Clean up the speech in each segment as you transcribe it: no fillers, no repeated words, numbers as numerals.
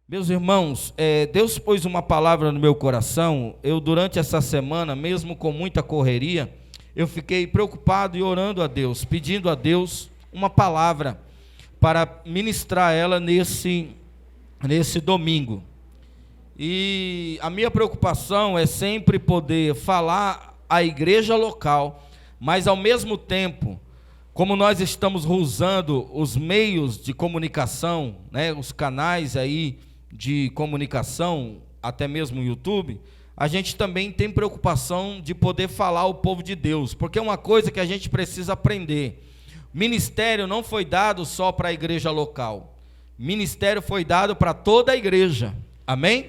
Meus irmãos, Deus pôs uma palavra no meu coração. Eu, durante essa semana, mesmo com muita correria, eu fiquei preocupado e orando a Deus, pedindo a Deus uma palavra para ministrar ela nesse domingo. E a minha preocupação é sempre poder falar à igreja local, mas ao mesmo tempo, como nós estamos usando os meios de comunicação, né, os canais aí de comunicação, até mesmo o YouTube, a gente também tem preocupação de poder falar ao povo de Deus, porque é uma coisa que a gente precisa aprender. Ministério não foi dado só para a igreja local, ministério foi dado para toda a igreja, amém?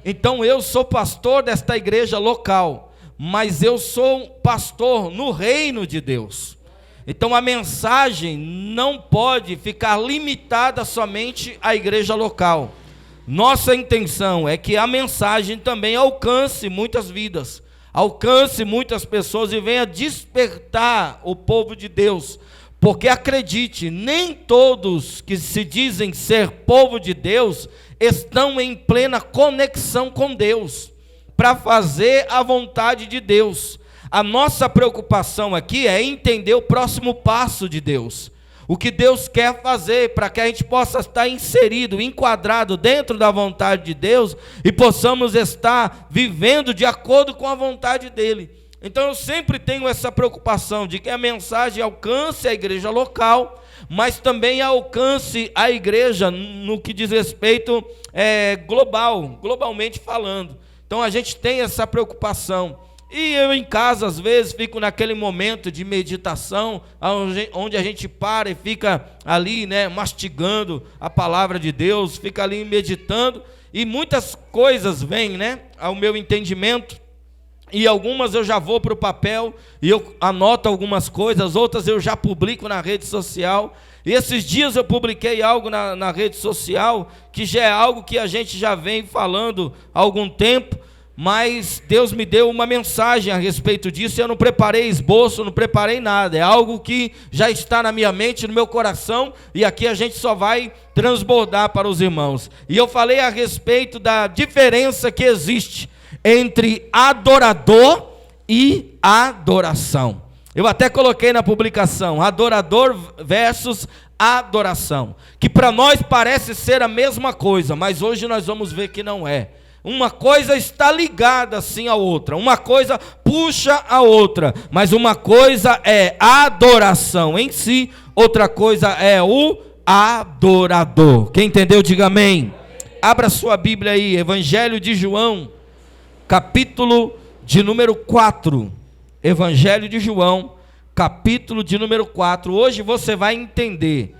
Então eu sou pastor desta igreja local, mas eu sou pastor no reino de Deus. Então a mensagem não pode ficar limitada somente à igreja local. Nossa intenção é que a mensagem também alcance muitas vidas, alcance muitas pessoas e venha despertar o povo de Deus. Porque acredite, nem todos que se dizem ser povo de Deus estão em plena conexão com Deus, para fazer a vontade de Deus. A nossa preocupação aqui é entender o próximo passo de Deus, o que Deus quer fazer, para que a gente possa estar inserido, enquadrado dentro da vontade de Deus, e possamos estar vivendo de acordo com a vontade dEle. Então eu sempre tenho essa preocupação de que a mensagem alcance a igreja local, mas também alcance a igreja no que diz respeito globalmente falando. Então a gente tem essa preocupação. E eu em casa, às vezes, fico naquele momento de meditação, onde a gente para e fica ali, né, mastigando a palavra de Deus, fica ali meditando, e muitas coisas vêm, né, ao meu entendimento, e algumas eu já vou para o papel, e eu anoto algumas coisas, outras eu já publico na rede social. E esses dias eu publiquei algo na rede social, que já é algo que a gente já vem falando há algum tempo, mas Deus me deu uma mensagem a respeito disso, e eu não preparei esboço, não preparei nada, é algo que já está na minha mente, no meu coração, e aqui a gente só vai transbordar para os irmãos. E eu falei a respeito da diferença que existe entre adorador e adoração. Eu até coloquei na publicação, adorador versus adoração, que para nós parece ser a mesma coisa, mas hoje nós vamos ver que não é. Uma coisa está ligada assim à outra, uma coisa puxa a outra, mas uma coisa é a adoração em si, outra coisa é o adorador. Quem entendeu, diga amém. Abra sua Bíblia aí, Evangelho de João, capítulo de número 4. Evangelho de João, capítulo de número 4. Hoje você vai entender,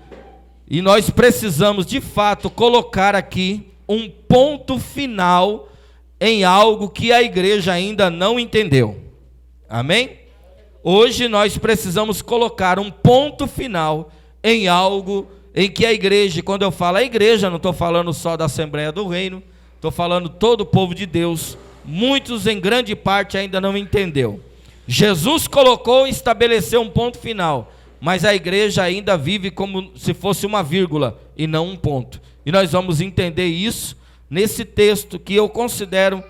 e nós precisamos de fato colocar aqui um ponto final em algo que a igreja ainda não entendeu. Amém? Hoje nós precisamos colocar um ponto final em algo em que a igreja, quando eu falo a igreja, não estou falando só da Assembleia do Reino, estou falando todo o povo de Deus, muitos em grande parte ainda não entendeu. Jesus colocou e estabeleceu um ponto final, mas a igreja ainda vive como se fosse uma vírgula e não um ponto. E nós vamos entender isso nesse texto que eu considero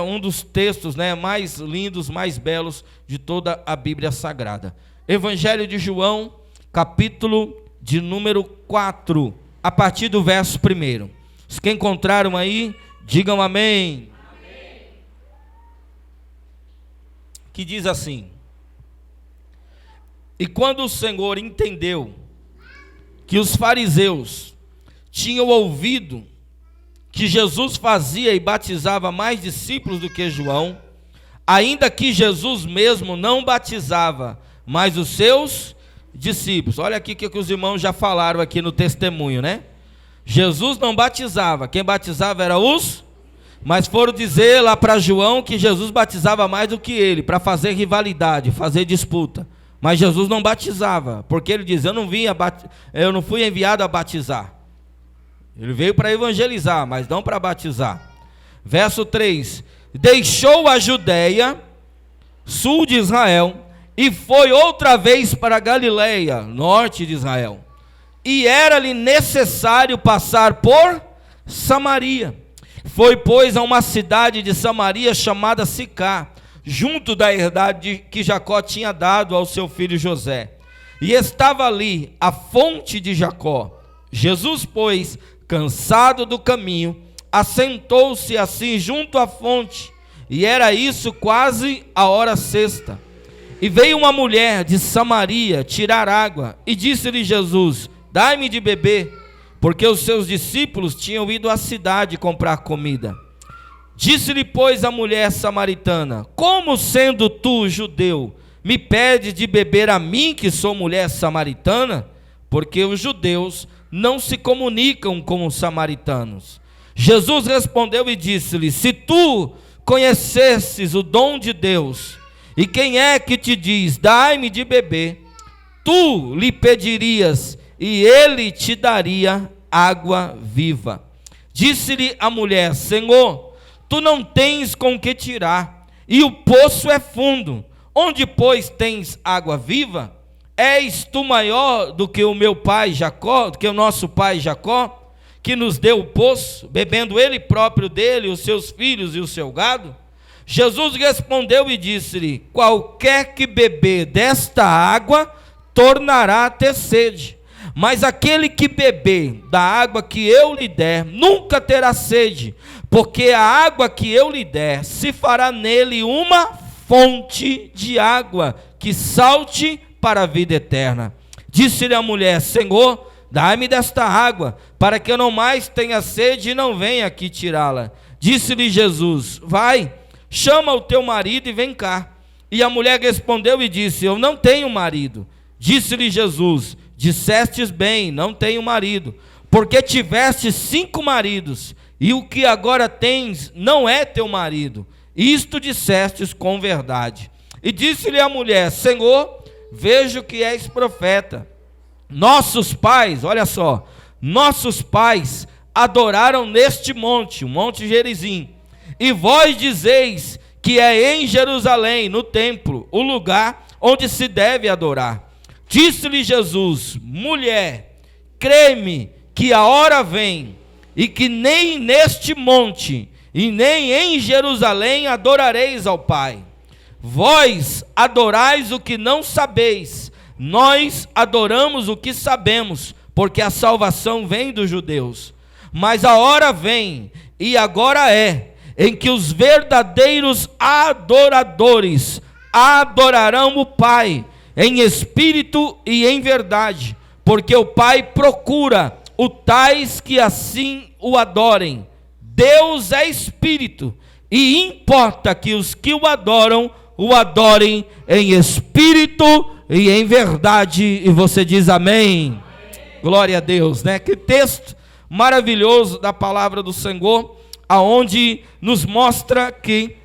um dos textos, né, mais lindos, mais belos de toda a Bíblia Sagrada. Evangelho de João, capítulo de número 4, a partir do verso 1. Os que encontraram aí, digam amém. Amém. Que diz assim: E quando o Senhor entendeu que os fariseus tinham ouvido que Jesus fazia e batizava mais discípulos do que João, ainda que Jesus mesmo não batizava, mas os seus discípulos. Olha aqui o que os irmãos já falaram aqui no testemunho, né? Jesus não batizava, quem batizava era mas foram dizer lá para João que Jesus batizava mais do que ele, para fazer rivalidade, fazer disputa. Mas Jesus não batizava, porque ele diz, eu não fui enviado a batizar. Ele veio para evangelizar, mas não para batizar. Verso 3: Deixou a Judéia, sul de Israel, e foi outra vez para a Galileia, norte de Israel. E era-lhe necessário passar por Samaria. Foi, pois, a uma cidade de Samaria chamada Sicá, junto da herdade que Jacó tinha dado ao seu filho José. E estava ali a fonte de Jacó. Jesus, pois, cansado do caminho, assentou-se assim junto à fonte, e era isso quase a hora sexta. E veio uma mulher de Samaria tirar água, e disse-lhe Jesus: dai-me de beber, porque os seus discípulos tinham ido à cidade comprar comida. Disse-lhe, pois, a mulher samaritana: como sendo tu judeu, me pedes de beber a mim, que sou mulher samaritana? Porque os judeus não se comunicam com os samaritanos. Jesus respondeu e disse-lhe: se tu conhecesses o dom de Deus, e quem é que te diz, dai-me de beber, tu lhe pedirias, e ele te daria água viva. Disse-lhe a mulher: Senhor, tu não tens com que tirar, e o poço é fundo. Onde, pois, tens água viva? És tu maior do que o meu pai Jacó, do que o nosso pai Jacó, que nos deu o poço, bebendo ele próprio dele, os seus filhos e o seu gado? Jesus respondeu e disse-lhe: qualquer que beber desta água tornará a ter sede, mas aquele que beber da água que eu lhe der nunca terá sede, porque a água que eu lhe der se fará nele uma fonte de água que salte para a vida eterna. Disse-lhe a mulher: Senhor, dai-me desta água, para que eu não mais tenha sede e não venha aqui tirá-la. Disse-lhe Jesus: vai, chama o teu marido e vem cá. E a mulher respondeu e disse: eu não tenho marido. Disse-lhe Jesus: dissestes bem, não tenho marido, porque tiveste 5 maridos, e o que agora tens não é teu marido. Isto dissestes com verdade. E disse-lhe a mulher: Senhor, vejo que és profeta. Nossos pais, olha só, nossos pais adoraram neste monte, o Monte Gerizim, e vós dizeis que é em Jerusalém, no templo, o lugar onde se deve adorar. Disse-lhe Jesus: mulher, crê-me que a hora vem, e que nem neste monte, e nem em Jerusalém adorareis ao Pai. Vós adorais o que não sabeis, nós adoramos o que sabemos, porque a salvação vem dos judeus. Mas a hora vem, e agora é, em que os verdadeiros adoradores adorarão o Pai, em espírito e em verdade, porque o Pai procura o tais que assim o adorem. Deus é espírito, e importa que os que o adorem em espírito e em verdade. E você diz amém? Glória a Deus, né? Que texto maravilhoso da palavra do Senhor, aonde nos mostra que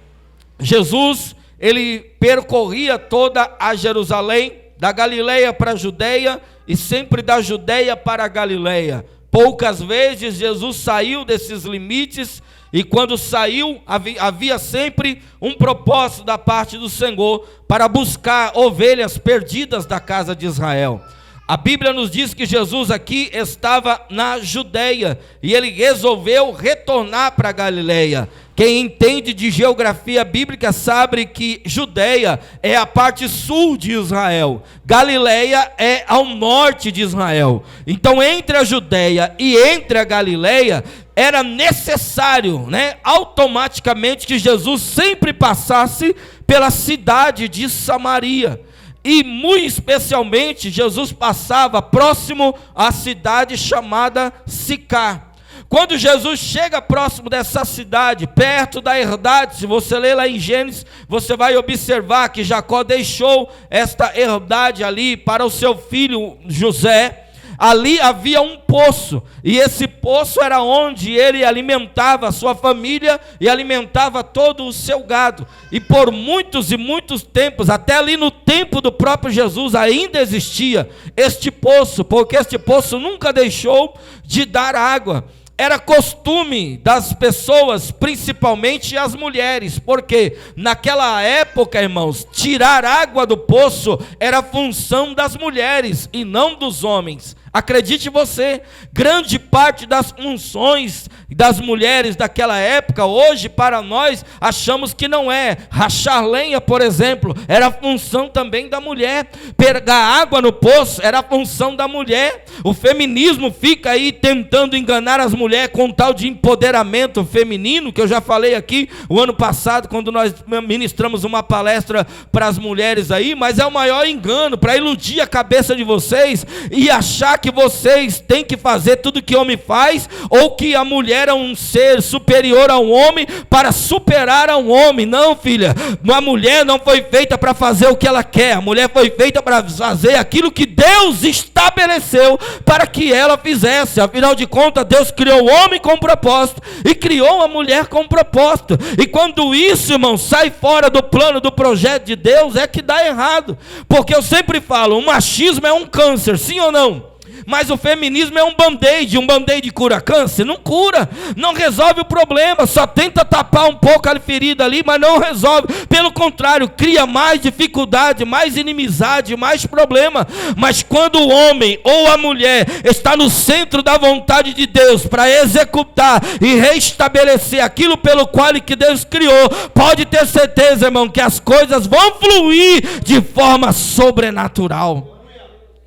Jesus, ele percorria toda a Jerusalém, da Galileia para a Judeia, e sempre da Judeia para a Galileia. Poucas vezes Jesus saiu desses limites, e quando saiu, havia sempre um propósito da parte do Senhor, para buscar ovelhas perdidas da casa de Israel. A Bíblia nos diz que Jesus aqui estava na Judeia, e ele resolveu retornar para a Galileia. Quem entende de geografia bíblica sabe que Judeia é a parte sul de Israel, Galileia é ao norte de Israel. Então, entre a Judeia e entre a Galileia, era necessário, automaticamente, que Jesus sempre passasse pela cidade de Samaria. E muito especialmente, Jesus passava próximo à cidade chamada Sicá. Quando Jesus chega próximo dessa cidade, perto da herdade, se você ler lá em Gênesis, você vai observar que Jacó deixou esta herdade ali para o seu filho José. Ali havia um poço, e esse poço era onde ele alimentava a sua família e alimentava todo o seu gado. E por muitos e muitos tempos, até ali no tempo do próprio Jesus, ainda existia este poço, porque este poço nunca deixou de dar água. Era costume das pessoas, principalmente as mulheres, porque naquela época, irmãos, tirar água do poço era função das mulheres e não dos homens. Acredite você, grande parte das funções das mulheres daquela época, hoje para nós, achamos que não é. Rachar lenha, por exemplo, era a função também da mulher. Pegar água no poço era a função da mulher. O feminismo fica aí tentando enganar as mulheres com tal de empoderamento feminino, que eu já falei aqui o ano passado, quando nós ministramos uma palestra para as mulheres aí, mas é o maior engano, para iludir a cabeça de vocês e achar que vocês têm que fazer tudo que o homem faz, ou que a mulher é um ser superior ao homem para superar ao homem. Não, filha, a mulher não foi feita para fazer o que ela quer, a mulher foi feita para fazer aquilo que Deus estabeleceu para que ela fizesse. Afinal de contas, Deus criou o homem com propósito e criou a mulher com propósito, e quando isso, irmão, sai fora do plano, do projeto de Deus, é que dá errado. Porque eu sempre falo, o machismo é um câncer, sim ou não? Mas o feminismo é um band-aid cura câncer? Não cura, não resolve o problema, só tenta tapar um pouco a ferida ali, mas não resolve. Pelo contrário, cria mais dificuldade, mais inimizade, mais problema. Mas quando o homem ou a mulher está no centro da vontade de Deus para executar e restabelecer aquilo pelo qual que Deus criou, pode ter certeza, irmão, que as coisas vão fluir de forma sobrenatural.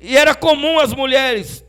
E era comum as mulheres,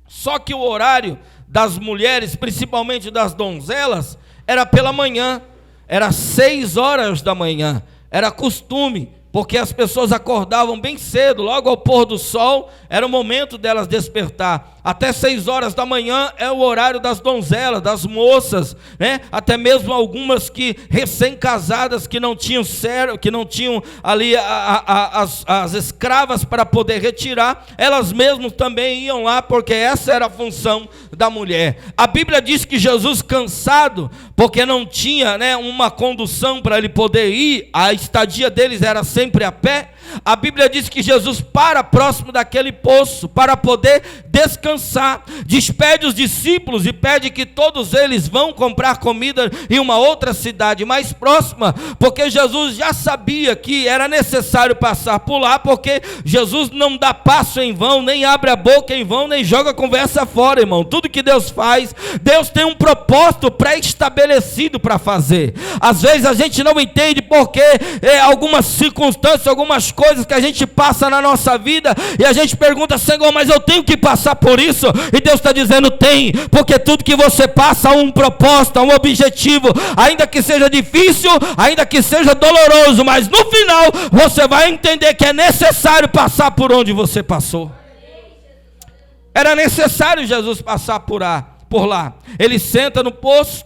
só que o horário das mulheres, principalmente das donzelas, era pela manhã, era 6 horas da manhã, era costume, porque as pessoas acordavam bem cedo, logo ao pôr do sol, era o momento delas despertar. Até 6 horas da manhã é o horário das donzelas, das moças, né? Até mesmo algumas que recém-casadas, que não tinham ali as escravas para poder retirar, elas mesmas também iam lá, porque essa era a função da mulher. A Bíblia diz que Jesus, cansado, porque não tinha, né, uma condução para ele poder ir, a estadia deles era sempre a pé. A Bíblia diz que Jesus para próximo daquele poço para poder descansar, despede os discípulos e pede que todos eles vão comprar comida em uma outra cidade mais próxima, porque Jesus já sabia que era necessário passar por lá, porque Jesus não dá passo em vão, nem abre a boca em vão, nem joga a conversa fora, irmão. Tudo que Deus faz, Deus tem um propósito pré-estabelecido para fazer. Às vezes a gente não entende porque algumas circunstâncias, algumas coisas que a gente passa na nossa vida, e a gente pergunta: Senhor, mas eu tenho que passar por isso? E Deus está dizendo: tem, porque tudo que você passa há um propósito, há um objetivo, ainda que seja difícil, ainda que seja doloroso, mas no final você vai entender que é necessário passar por onde você passou. Era necessário Jesus passar por lá. Ele senta no poço.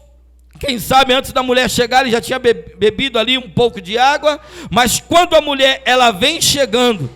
Quem sabe antes da mulher chegar ele já tinha bebido ali um pouco de água, mas quando a mulher ela vem chegando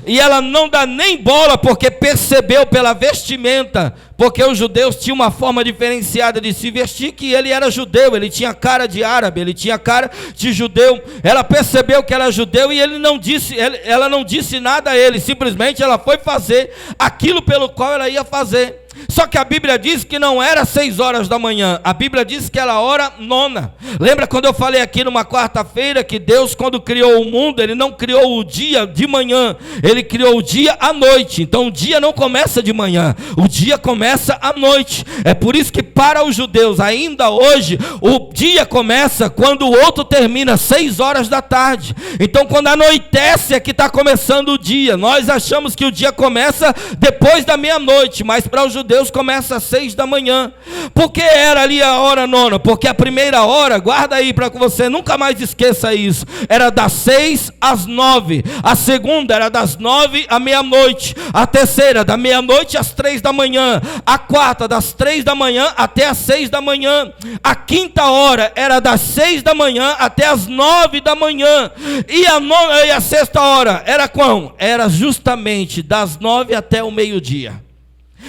e ela não dá nem bola, porque percebeu pela vestimenta, porque os judeus tinham uma forma diferenciada de se vestir, que ele era judeu, ele tinha cara de árabe, ele tinha cara de judeu. Ela percebeu que era judeu e ela não disse nada a ele, simplesmente ela foi fazer aquilo pelo qual ela ia fazer. Só que a Bíblia diz que não era 6 horas da manhã, a Bíblia diz que era a hora 9. Lembra quando eu falei aqui numa quarta-feira que Deus, quando criou o mundo, ele não criou o dia de manhã, ele criou o dia à noite. Então o dia não começa de manhã, o dia começa à noite. É por isso que para os judeus ainda hoje o dia começa quando o outro termina 6 horas da tarde. Então quando anoitece é que está começando o dia. Nós achamos que o dia começa depois da meia-noite, mas para os judeus começa às 6 da manhã. Por que era ali a hora 9? Porque a primeira hora, guarda aí para que você nunca mais esqueça isso, era das 6 às 9. A segunda era das 9 à meia-noite. A terceira da meia-noite às 3 da manhã. A quarta das 3 da manhã até às 6 da manhã. A quinta hora era das 6 da manhã até às 9 da manhã. E a sexta hora era quando? Era justamente das 9 até o meio-dia.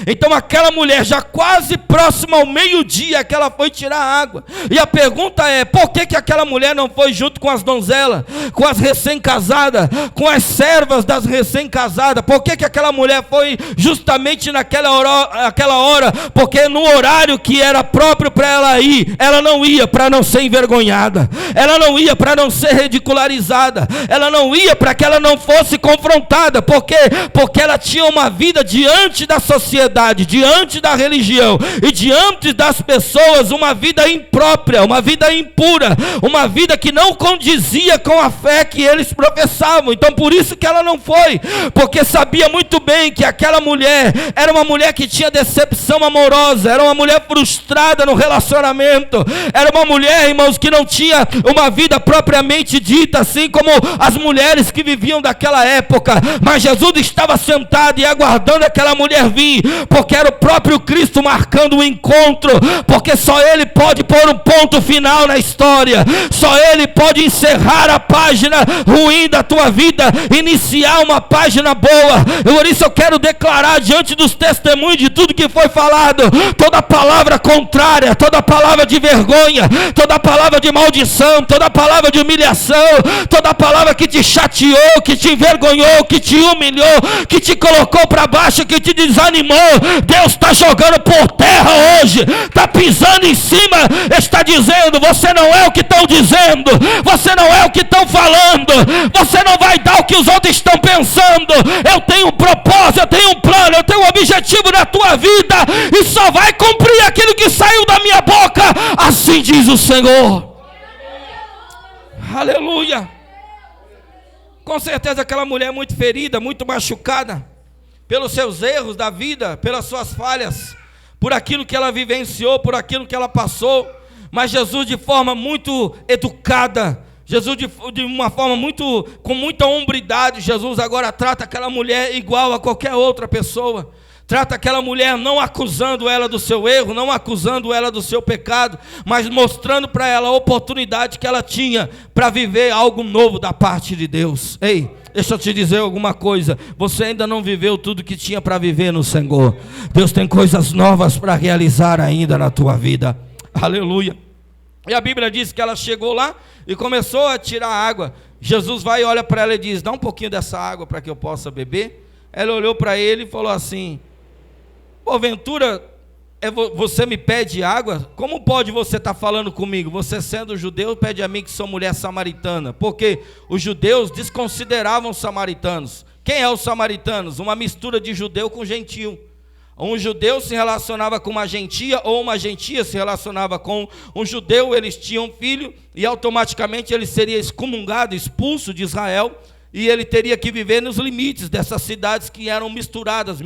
Então aquela mulher já quase próxima ao meio-dia que ela foi tirar água. E a pergunta é: por que aquela mulher não foi junto com as donzelas, com as recém-casadas, com as servas das recém-casadas? Por que aquela mulher foi justamente naquela hora? Porque no horário que era próprio para ela ir, ela não ia para não ser envergonhada, ela não ia para não ser ridicularizada, ela não ia para que ela não fosse confrontada. Por quê? Porque ela tinha uma vida diante da sociedade sociedade, diante da religião e diante das pessoas, uma vida imprópria, uma vida impura, uma vida que não condizia com a fé que eles professavam. Então por isso que ela não foi, porque sabia muito bem que aquela mulher era uma mulher que tinha decepção amorosa, era uma mulher frustrada no relacionamento, era uma mulher, irmãos, que não tinha uma vida propriamente dita, assim como as mulheres que viviam daquela época. Mas Jesus estava sentado e aguardando aquela mulher vir, porque era o próprio Cristo marcando o encontro, porque só Ele pode pôr um ponto final na história, só Ele pode encerrar a página ruim da tua vida, iniciar uma página boa. Por isso eu quero declarar diante dos testemunhos de tudo que foi falado, toda palavra contrária, toda palavra de vergonha, toda palavra de maldição, toda palavra de humilhação, toda palavra que te chateou, que te envergonhou, que te humilhou, que te colocou para baixo, que te desanimou, Deus está jogando por terra hoje, está pisando em cima, está dizendo: você não é o que estão dizendo, você não é o que estão falando, você não vai dar o que os outros estão pensando. Eu tenho um propósito, eu tenho um plano, eu tenho um objetivo na tua vida, e só vai cumprir aquilo que saiu da minha boca, assim diz o Senhor. Aleluia. Com certeza aquela mulher muito ferida, muito machucada pelos seus erros da vida, pelas suas falhas, por aquilo que ela vivenciou, por aquilo que ela passou. Mas Jesus, de forma muito educada, Jesus de uma forma com muita hombridade, Jesus agora trata aquela mulher igual a qualquer outra pessoa. Trata aquela mulher não acusando ela do seu erro, não acusando ela do seu pecado, mas mostrando para ela a oportunidade que ela tinha para viver algo novo da parte de Deus. Ei, deixa eu te dizer alguma coisa: você ainda não viveu tudo que tinha para viver no Senhor. Deus tem coisas novas para realizar ainda na tua vida. Aleluia. E a Bíblia diz que ela chegou lá e começou a tirar água. Jesus vai e olha para ela e diz: dá um pouquinho dessa água para que eu possa beber. Ela olhou para ele e falou assim: porventura você me pede água? Como pode você estar falando comigo? Você sendo judeu pede a mim que sou mulher samaritana. Porque os judeus desconsideravam os samaritanos. Quem é os samaritanos? Uma mistura de judeu com gentil. Um judeu se relacionava com uma gentia, ou uma gentia se relacionava com um judeu. Eles tinham filho e automaticamente ele seria excomungado, expulso de Israel, e ele teria que viver nos limites dessas cidades que eram misturadas,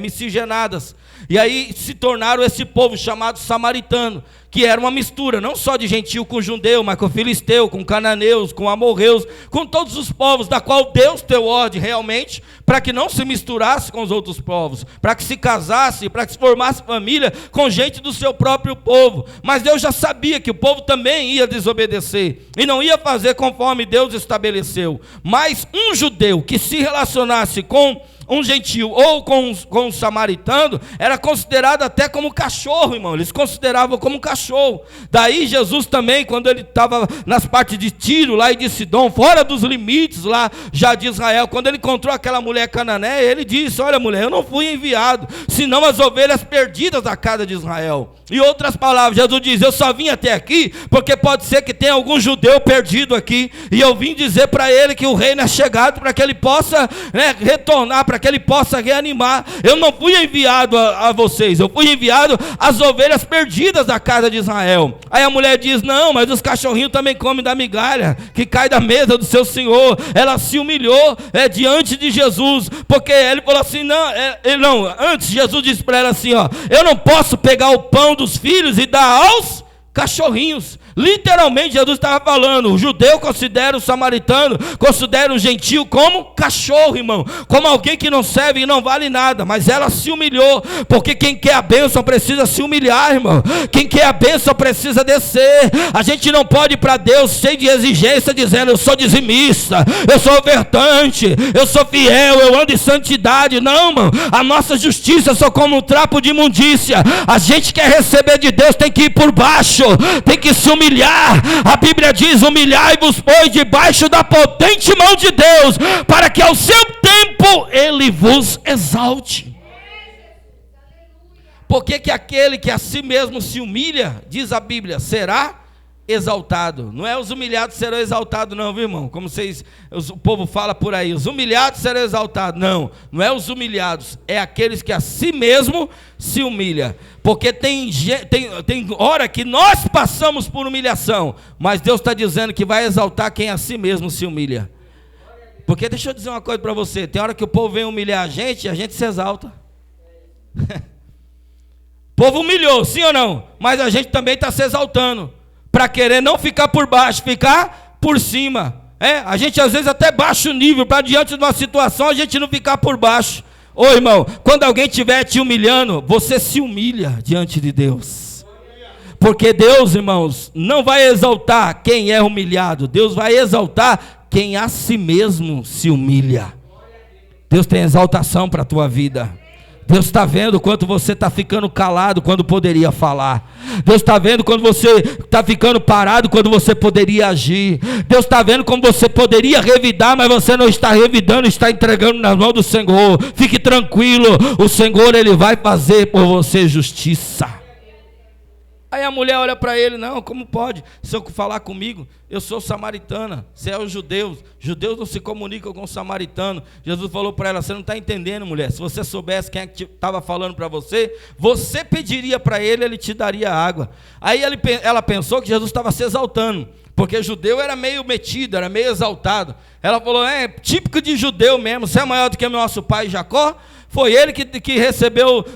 miscigenadas. E aí se tornaram esse povo chamado samaritano, que era uma mistura, não só de gentil com judeu, mas com filisteu, com cananeus, com amorreus, com todos os povos, da qual Deus deu ordem realmente, para que não se misturasse com os outros povos, para que se casasse, para que se formasse família com gente do seu próprio povo. Mas Deus já sabia que o povo também ia desobedecer, e não ia fazer conforme Deus estabeleceu. Mas um judeu que se relacionasse com um gentil ou com um samaritano era considerado até como cachorro, irmão. Eles consideravam como cachorro. Daí Jesus também, quando ele estava nas partes de Tiro lá e de Sidom, fora dos limites lá já de Israel, quando ele encontrou aquela mulher cananeia, ele disse: olha mulher, eu não fui enviado senão as ovelhas perdidas da casa de Israel. Em outras palavras, Jesus diz: eu só vim até aqui porque pode ser que tenha algum judeu perdido aqui, e eu vim dizer para ele que o reino é chegado, para que ele possa retornar, para que ele possa reanimar. Eu não fui enviado a vocês, eu fui enviado às ovelhas perdidas da casa de Israel. Aí a mulher diz: não, mas os cachorrinhos também comem da migalha que cai da mesa do seu senhor. Ela se humilhou diante de Jesus, porque ele falou assim: antes Jesus disse para ela assim: eu não posso pegar o pão dos filhos e dar aos cachorrinhos. Literalmente Jesus estava falando: o judeu considera o samaritano, considera o gentil como cachorro, irmão, como alguém que não serve e não vale nada. Mas ela se humilhou, porque quem quer a bênção precisa se humilhar, irmão. Quem quer a bênção precisa descer. A gente não pode ir para Deus cheio de exigência, dizendo: eu sou dizimista, eu sou ofertante, eu sou fiel, eu ando em santidade. Não, irmão, a nossa justiça só como um trapo de imundícia. A gente quer receber de Deus, tem que ir por baixo, tem que se humilhar. A Bíblia diz: humilhai-vos, pois, debaixo da potente mão de Deus, para que ao seu tempo Ele vos exalte. Por que aquele que a si mesmo se humilha, diz a Bíblia, será exaltado. Não é os humilhados serão exaltados não, viu, irmão? Como o povo fala por aí, os humilhados serão exaltados. Não, não é os humilhados, é aqueles que a si mesmo se humilha. Porque tem hora que nós passamos por humilhação, mas Deus está dizendo que vai exaltar quem a si mesmo se humilha. Porque deixa eu dizer uma coisa para você, tem hora que o povo vem humilhar a gente se exalta. O povo humilhou, sim ou não? Mas a gente também está se exaltando, para querer não ficar por baixo, ficar por cima. A gente às vezes até baixa o nível, para diante de uma situação a gente não ficar por baixo. Ô irmão, quando alguém estiver te humilhando, você se humilha diante de Deus. Porque Deus, irmãos, não vai exaltar quem é humilhado, Deus vai exaltar quem a si mesmo se humilha. Deus tem exaltação para a tua vida. Deus está vendo quanto você está ficando calado quando poderia falar. Deus está vendo quando você está ficando parado quando você poderia agir. Deus está vendo como você poderia revidar, mas você não está revidando, está entregando nas mãos do Senhor. Fique tranquilo, o Senhor Ele vai fazer por você justiça. Aí a mulher olha para ele, não, como pode? Se eu falar comigo, eu sou samaritana, você é os judeus não se comunicam com o samaritano. Jesus falou para ela, você não está entendendo, mulher, se você soubesse quem é que estava falando para você, você pediria para ele, ele te daria água. Aí ela pensou que Jesus estava se exaltando, porque judeu era meio metido, era meio exaltado. Ela falou, é típico de judeu mesmo, você é maior do que o nosso pai Jacó? Foi ele que recebeu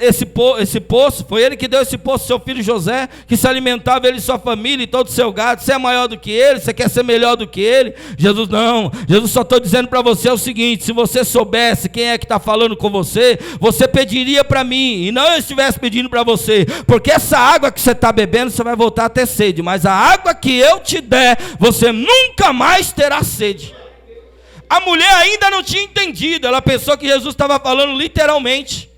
esse poço, foi ele que deu esse poço ao seu filho José, que se alimentava ele e sua família e todo o seu gado. Você é maior do que ele, você quer ser melhor do que ele? Jesus não, Jesus só estou dizendo para você o seguinte, se você soubesse quem é que está falando com você, você pediria para mim, e não eu estivesse pedindo para você, porque essa água que você está bebendo, você vai voltar a ter sede, mas a água que eu te der, você nunca mais terá sede. A mulher ainda não tinha entendido, ela pensou que Jesus estava falando literalmente,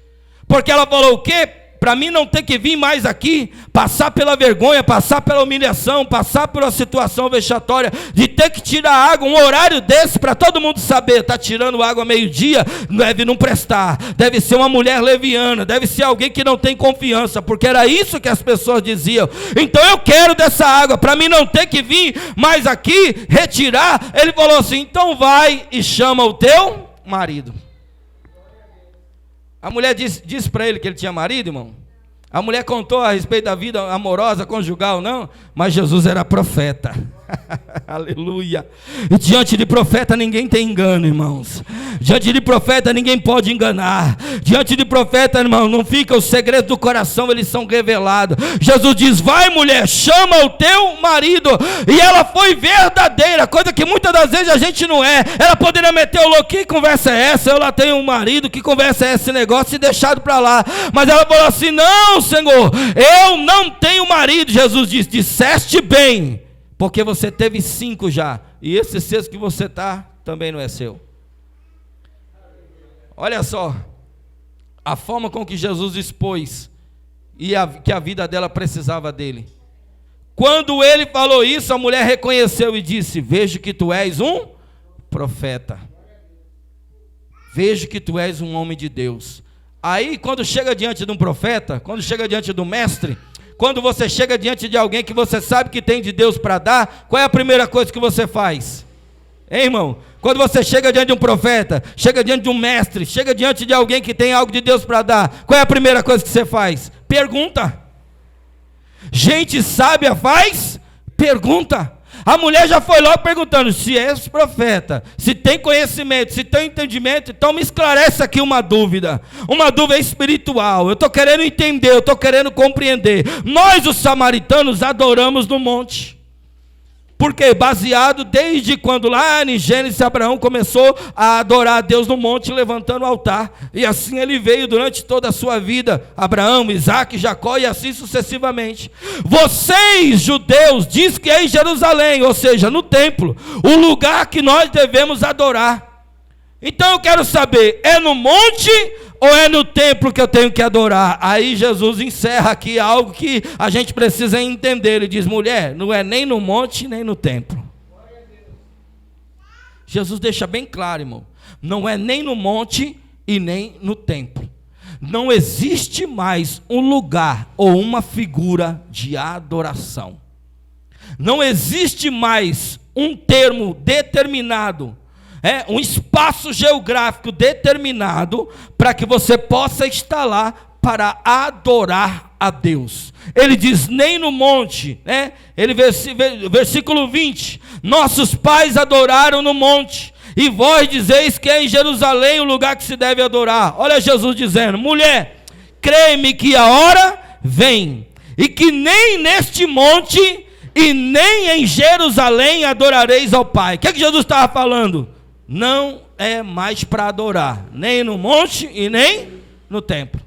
porque ela falou o quê? Para mim não ter que vir mais aqui, passar pela vergonha, passar pela humilhação, passar por uma situação vexatória, de ter que tirar água, um horário desse, para todo mundo saber, está tirando água meio-dia, deve não prestar, deve ser uma mulher leviana, deve ser alguém que não tem confiança, porque era isso que as pessoas diziam. Então eu quero dessa água, para mim não ter que vir mais aqui, retirar. Ele falou assim, então vai e chama o teu marido. A mulher disse para ele que ele tinha marido, irmão. A mulher contou a respeito da vida amorosa, conjugal, não, mas Jesus era profeta. Aleluia. E diante de profeta ninguém tem engano, irmãos. Diante de profeta ninguém pode enganar. Diante de profeta, irmão, não fica os segredos do coração, eles são revelados. Jesus diz, vai mulher, chama o teu marido. E ela foi verdadeira, coisa que muitas das vezes a gente não é. Ela poderia meter o louco, que conversa é essa? Eu lá tenho um marido, que conversa é esse negócio? E deixado para lá. Mas ela falou assim, não Senhor, eu não tenho marido. Jesus disse, disseste bem, porque você teve 5 já, e esse 6 que você está, também não é seu. Olha só, a forma com que Jesus expôs, e que a vida dela precisava dele. Quando ele falou isso, a mulher reconheceu e disse, vejo que tu és um profeta. Vejo que tu és um homem de Deus. Aí, quando chega diante de um profeta, quando chega diante do mestre, quando você chega diante de alguém que você sabe que tem de Deus para dar, qual é a primeira coisa que você faz? Hein, irmão? Quando você chega diante de um profeta, chega diante de um mestre, chega diante de alguém que tem algo de Deus para dar, qual é a primeira coisa que você faz? Pergunta. Gente sábia faz pergunta. A mulher já foi logo perguntando, se és profeta, se tem conhecimento, se tem entendimento, então me esclarece aqui uma dúvida espiritual, eu estou querendo entender, eu estou querendo compreender. Nós os samaritanos adoramos no monte. Por quê? Baseado desde quando lá em Gênesis, Abraão começou a adorar a Deus no monte, levantando o altar. E assim ele veio durante toda a sua vida. Abraão, Isaac, Jacó e assim sucessivamente. Vocês, judeus, diz que é em Jerusalém, ou seja, no templo, o lugar que nós devemos adorar. Então eu quero saber, é no monte ou é no templo que eu tenho que adorar? Aí Jesus encerra aqui algo que a gente precisa entender. Ele diz, mulher, não é nem no monte nem no templo. Jesus deixa bem claro, irmão, não é nem no monte e nem no templo. Não existe mais um lugar ou uma figura de adoração. Não existe mais um termo determinado, um espaço geográfico determinado para que você possa estar lá para adorar a Deus. Ele diz, nem no monte, versículo 20, nossos pais adoraram no monte, e vós dizeis que é em Jerusalém o lugar que se deve adorar. Olha Jesus dizendo, mulher, crê-me que a hora vem, e que nem neste monte e nem em Jerusalém adorareis ao Pai. O que Jesus estava falando? Não é mais para adorar, nem no monte e nem no templo.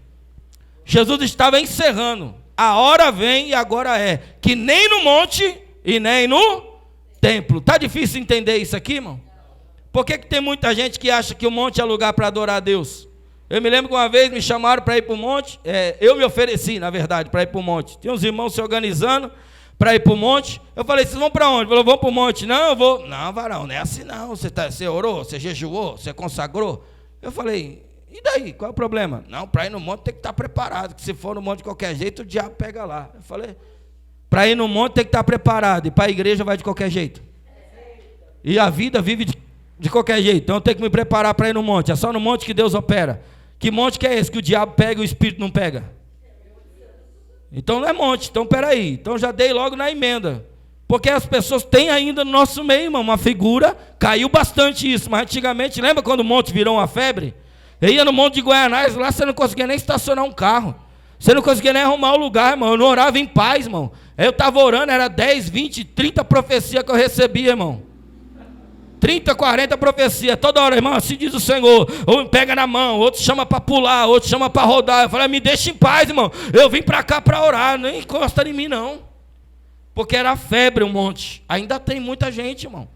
Jesus estava encerrando, a hora vem e agora é, que nem no monte e nem no templo. Está difícil entender isso aqui, irmão? Por que tem muita gente que acha que o monte é lugar para adorar a Deus? Eu me lembro que uma vez me chamaram para ir para o monte, eu me ofereci, na verdade, para ir para o monte. Tinha uns irmãos se organizando para ir para o monte. Eu falei, vocês vão para onde? Falou, vou para o monte. Não, eu vou. Não, varão, não é assim não. Você orou, você jejuou, você consagrou. Eu falei, e daí? Qual é o problema? Não, para ir no monte tem que estar preparado, que se for no monte de qualquer jeito, o diabo pega lá. Eu falei, para ir no monte tem que estar preparado, e para a igreja vai de qualquer jeito. E a vida vive de qualquer jeito, então eu tenho que me preparar para ir no monte. É só no monte que Deus opera. Que monte que é esse que o diabo pega e o espírito não pega? Então não é monte, então peraí. Então já dei logo na emenda. Porque as pessoas têm ainda no nosso meio, irmão, uma figura, caiu bastante isso, mas antigamente, lembra quando o monte virou uma febre? Eu ia no monte de Guaianazes, lá você não conseguia nem estacionar um carro. Você não conseguia nem arrumar o lugar, irmão. Eu não orava em paz, irmão. Eu estava orando, era 10, 20, 30 profecias que eu recebia, irmão. 30, 40 profecias, toda hora, irmão, assim diz o Senhor. Um pega na mão, outro chama para pular, outro chama para rodar. Eu falei, me deixa em paz, irmão. Eu vim para cá para orar, nem encosta em mim, não. Porque era febre o monte. Ainda tem muita gente, irmão,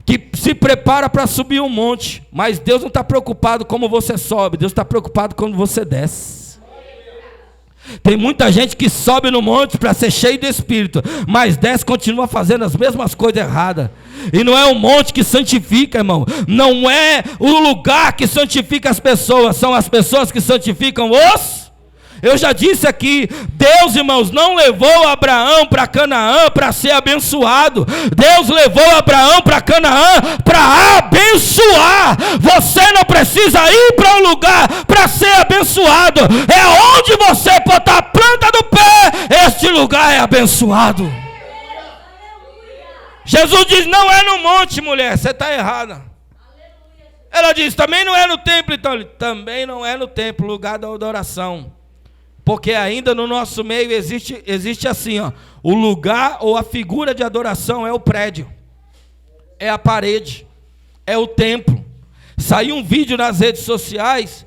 que se prepara para subir um monte, mas Deus não está preocupado como você sobe, Deus está preocupado quando você desce. Tem muita gente que sobe no monte para ser cheio de Espírito, mas desce e continua fazendo as mesmas coisas erradas. E não é o monte que santifica, irmão. Não é o lugar que santifica as pessoas, são as pessoas que santificam os... Eu já disse aqui, Deus, irmãos, não levou Abraão para Canaã para ser abençoado. Deus levou Abraão para Canaã para abençoar. Você não precisa ir para um lugar para ser abençoado. É onde você botar a planta do pé, este lugar é abençoado. Jesus diz, não é no monte, mulher, você está errada. Ela diz, também não é no templo. Então, também não é no templo, lugar da adoração. Porque ainda no nosso meio existe assim, ó, o lugar ou a figura de adoração é o prédio, é a parede, é o templo. Saiu um vídeo nas redes sociais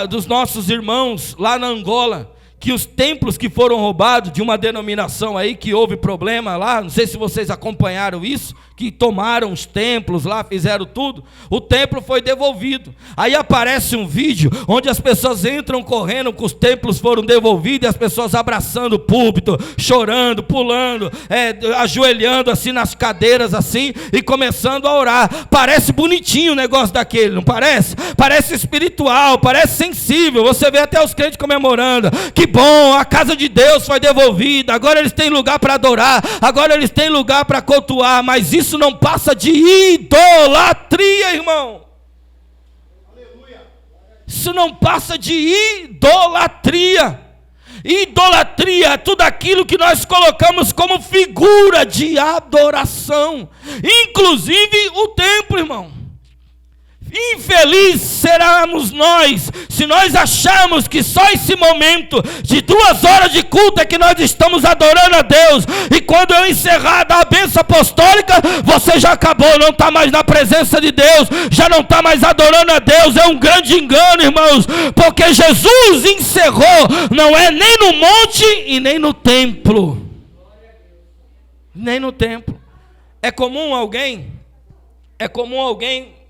dos nossos irmãos lá na Angola, que os templos que foram roubados de uma denominação aí, que houve problema lá, não sei se vocês acompanharam isso, que tomaram os templos lá, fizeram tudo, o templo foi devolvido. Aí aparece um vídeo onde as pessoas entram correndo, que os templos foram devolvidos, e as pessoas abraçando o púlpito, chorando, pulando, ajoelhando assim nas cadeiras assim, e começando a orar. Parece bonitinho o negócio daquele, não parece? Parece espiritual, parece sensível, você vê até os crentes comemorando, que bom, a casa de Deus foi devolvida, agora eles têm lugar para adorar, agora eles têm lugar para cultuar, mas isso não passa de idolatria, irmão. Aleluia. Isso não passa de idolatria. Idolatria é tudo aquilo que nós colocamos como figura de adoração, inclusive o templo, irmão. Infeliz seremos nós se nós acharmos que só esse momento de 2 horas de culto é que nós estamos adorando a Deus, e quando eu encerrar a bênção apostólica, você já acabou, não está mais na presença de Deus, já não está mais adorando a Deus. É um grande engano, irmãos, porque Jesus encerrou, não é nem no monte e nem no templo, nem no templo. É comum alguém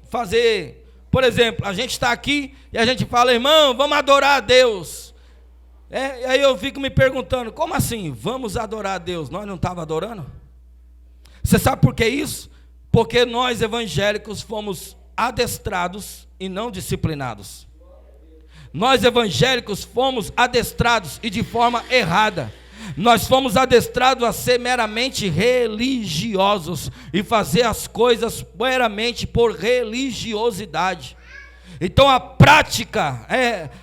fazer, por exemplo, a gente está aqui e a gente fala, irmão, vamos adorar a Deus. E aí eu fico me perguntando, como assim, vamos adorar a Deus? Nós não estávamos adorando? Você sabe por que isso? Porque nós evangélicos fomos adestrados e não disciplinados. Nós evangélicos fomos adestrados e de forma errada. Nós fomos adestrados a ser meramente religiosos e fazer as coisas meramente por religiosidade. Então a prática,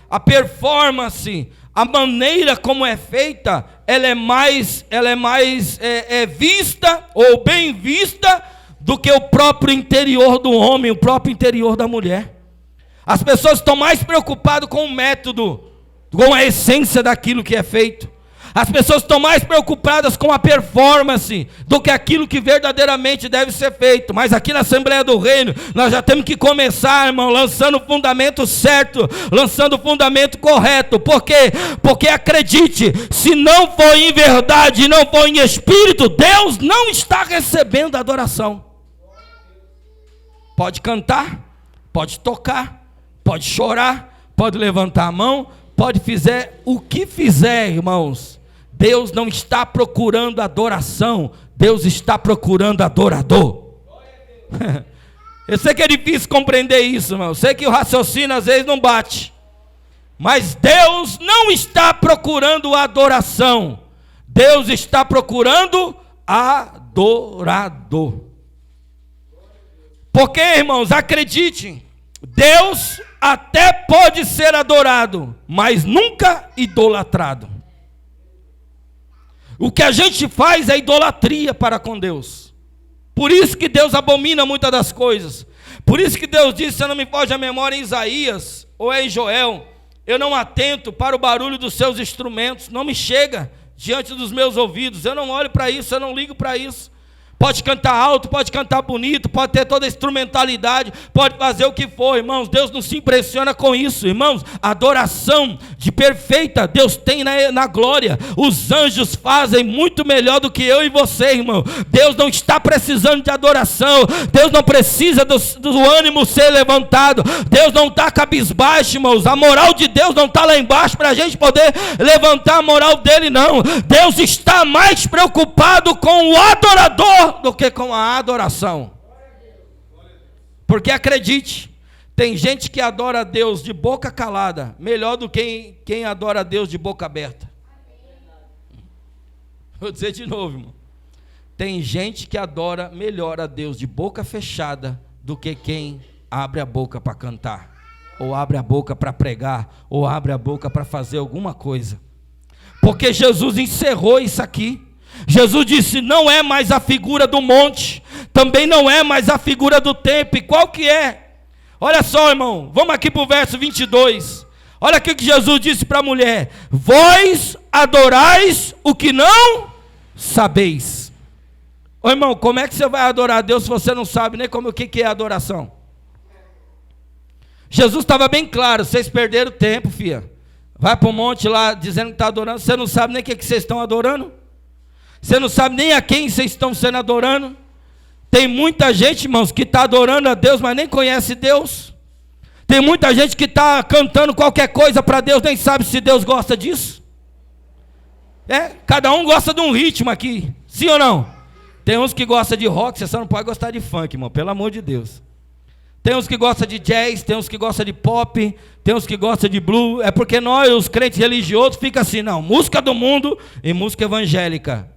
a performance, a maneira como é feita, ela é mais vista ou bem vista do que o próprio interior do homem, o próprio interior da mulher. As pessoas estão mais preocupadas com o método, com a essência daquilo que é feito. As pessoas estão mais preocupadas com a performance do que aquilo que verdadeiramente deve ser feito. Mas aqui na Assembleia do Reino, nós já temos que começar, irmão, lançando o fundamento certo, lançando o fundamento correto. Por quê? Porque acredite, se não for em verdade, não for em espírito, Deus não está recebendo a adoração. Pode cantar, pode tocar, pode chorar, pode levantar a mão, pode fazer o que fizer, irmãos. Deus não está procurando adoração, Deus está procurando adorador. Eu sei que é difícil compreender isso, irmão. Eu sei que o raciocínio às vezes não bate. Mas Deus não está procurando adoração, Deus está procurando adorador. Porque, irmãos, acreditem, Deus até pode ser adorado, mas nunca idolatrado. O que a gente faz é idolatria para com Deus. Por isso que Deus abomina muitas das coisas. Por isso que Deus disse, se não me foge a memória, em Isaías ou em Joel: eu não atento para o barulho dos seus instrumentos, não me chega diante dos meus ouvidos, eu não olho para isso, eu não ligo para isso. Pode cantar alto, pode cantar bonito, pode ter toda a instrumentalidade, pode fazer o que for, irmãos. Deus não se impressiona com isso, irmãos. A adoração de perfeita Deus tem na glória. Os anjos fazem muito melhor do que eu e você, irmão. Deus não está precisando de adoração. Deus não precisa do ânimo ser levantado. Deus não está cabisbaixo, irmãos. A moral de Deus não está lá embaixo para a gente poder levantar a moral dele, não. Deus está mais preocupado com o adorador do que com a adoração. Porque acredite, tem gente que adora a Deus de boca calada melhor do que quem adora a Deus de boca aberta. Vou dizer de novo, irmão. Tem gente que adora melhor a Deus de boca fechada do que quem abre a boca para cantar, ou abre a boca para pregar, ou abre a boca para fazer alguma coisa. Porque Jesus encerrou isso aqui. Jesus disse, não é mais a figura do monte, também não é mais a figura do templo. E qual que é? Olha só, irmão, vamos aqui para o verso 22. Olha aqui o que Jesus disse para a mulher: vós adorais o que não sabeis. Ô irmão, como é que você vai adorar a Deus se você não sabe nem o que é adoração? Jesus estava bem claro, vocês perderam tempo, filha. Vai para o monte lá dizendo que está adorando, você não sabe nem o que vocês estão adorando. Você não sabe nem a quem vocês estão sendo adorando. Tem muita gente, irmãos, que está adorando a Deus, mas nem conhece Deus. Tem muita gente que está cantando qualquer coisa para Deus, nem sabe se Deus gosta disso. Cada um gosta de um ritmo aqui, sim ou não? Tem uns que gostam de rock, você só não pode gostar de funk, irmão, pelo amor de Deus. Tem uns que gostam de jazz, tem uns que gostam de pop, tem uns que gostam de blues. É porque nós, os crentes religiosos, fica assim, não, música do mundo e música evangélica.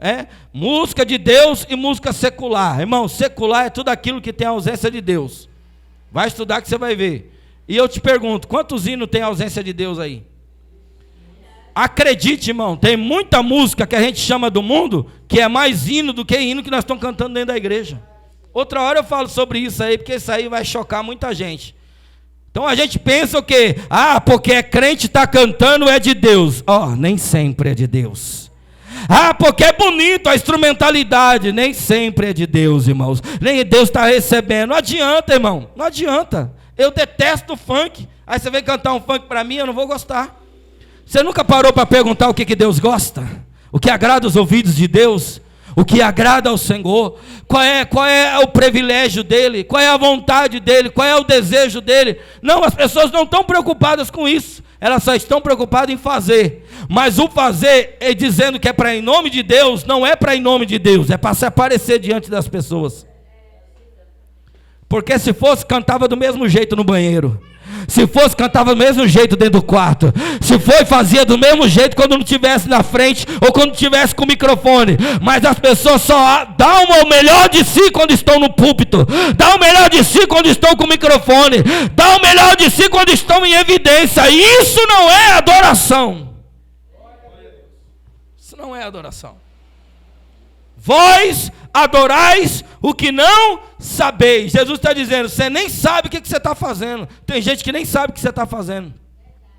Música de Deus e música secular. Irmão, secular é tudo aquilo que tem ausência de Deus. Vai estudar que você vai ver. E eu te pergunto, quantos hinos tem ausência de Deus aí? Acredite, irmão, tem muita música que a gente chama do mundo, que é mais hino do que hino que nós estamos cantando dentro da igreja. Outra hora eu falo sobre isso aí, porque isso aí vai chocar muita gente. Então a gente pensa o quê? Porque é crente, está cantando, é de Deus. Nem sempre é de Deus. Porque é bonito a instrumentalidade, nem sempre é de Deus, irmãos. Nem Deus está recebendo. Não adianta, irmão, não adianta. Eu detesto funk. Aí você vem cantar um funk para mim, eu não vou gostar. Você nunca parou para perguntar o que Deus gosta? O que agrada os ouvidos de Deus? O que agrada ao Senhor? Qual é o privilégio dele? Qual é a vontade dele? Qual é o desejo dele? Não, as pessoas não estão preocupadas com isso. Elas só estão preocupadas em fazer. Mas o fazer, dizendo que é para em nome de Deus, não é para em nome de Deus. É para se aparecer diante das pessoas. Porque se fosse, cantava do mesmo jeito no banheiro. Se fosse, cantava do mesmo jeito dentro do quarto. Se foi, fazia do mesmo jeito quando não estivesse na frente ou quando estivesse com o microfone. Mas as pessoas só dão o melhor de si quando estão no púlpito. Dão o melhor de si quando estão com o microfone. Dão o melhor de si quando estão em evidência. E isso não é adoração. Isso não é adoração. Vós adorais o que não sabeis. Jesus está dizendo, você nem sabe o que você está fazendo. Tem gente que nem sabe o que você está fazendo.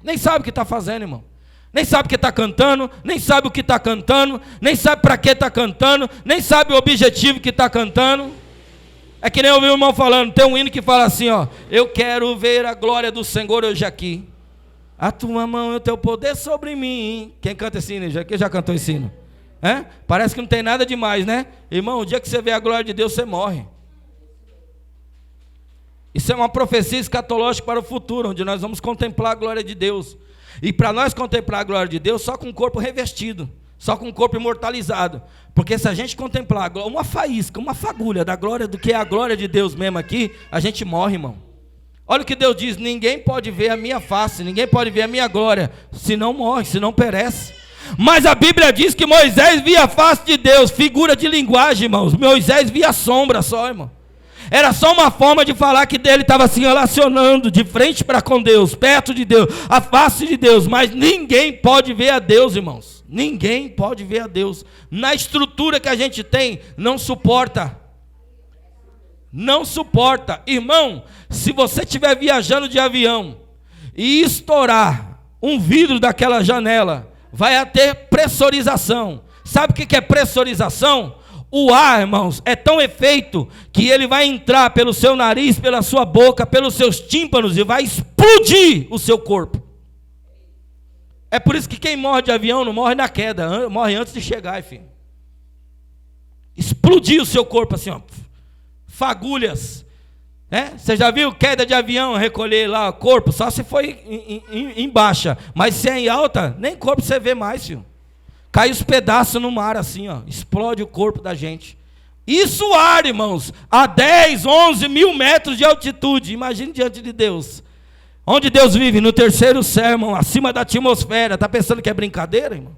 Nem sabe o que está fazendo, irmão. Nem sabe o que está cantando, nem sabe o que está cantando, nem sabe para que está cantando, nem sabe o objetivo que está cantando. É que nem eu ouvi o irmão falando, tem um hino que fala assim, ó, eu quero ver a glória do Senhor hoje aqui. A tua mão e o teu poder sobre mim. Quem canta esse hino? Quem já cantou esse hino? É? Parece que não tem nada demais, né? Irmão, o dia que você vê a glória de Deus, você morre. Isso é uma profecia escatológica para o futuro, onde nós vamos contemplar a glória de Deus. E para nós contemplar a glória de Deus, só com o corpo revestido, só com o corpo imortalizado. Porque se a gente contemplar uma faísca, uma fagulha da glória, do que é a glória de Deus mesmo aqui, a gente morre, irmão. Olha o que Deus diz, ninguém pode ver a minha face, ninguém pode ver a minha glória, se não morre, se não perece. Mas a Bíblia diz que Moisés via a face de Deus, figura de linguagem, irmãos. Moisés via a sombra só, irmão. Era só uma forma de falar que ele estava se relacionando de frente para com Deus, perto de Deus, a face de Deus. Mas ninguém pode ver a Deus, irmãos. Ninguém pode ver a Deus. Na estrutura que a gente tem, não suporta. Não suporta. Irmão, se você estiver viajando de avião e estourar um vidro daquela janela, vai ter pressurização. Sabe o que é pressurização? O ar, irmãos, é tão efeito que ele vai entrar pelo seu nariz, pela sua boca, pelos seus tímpanos e vai explodir o seu corpo. É por isso que quem morre de avião não morre na queda, morre antes de chegar, filho. Explodir o seu corpo assim, ó. Fagulhas. Você já viu queda de avião, recolher lá o corpo? Só se foi em baixa. Mas se é em alta, nem corpo você vê mais, filho. Cai os pedaços no mar assim, ó. Explode o corpo da gente. Isso ar, irmãos, a 10, 11 mil metros de altitude. Imagine diante de Deus. Onde Deus vive? No terceiro céu, irmão, acima da atmosfera. Está pensando que é brincadeira, irmão?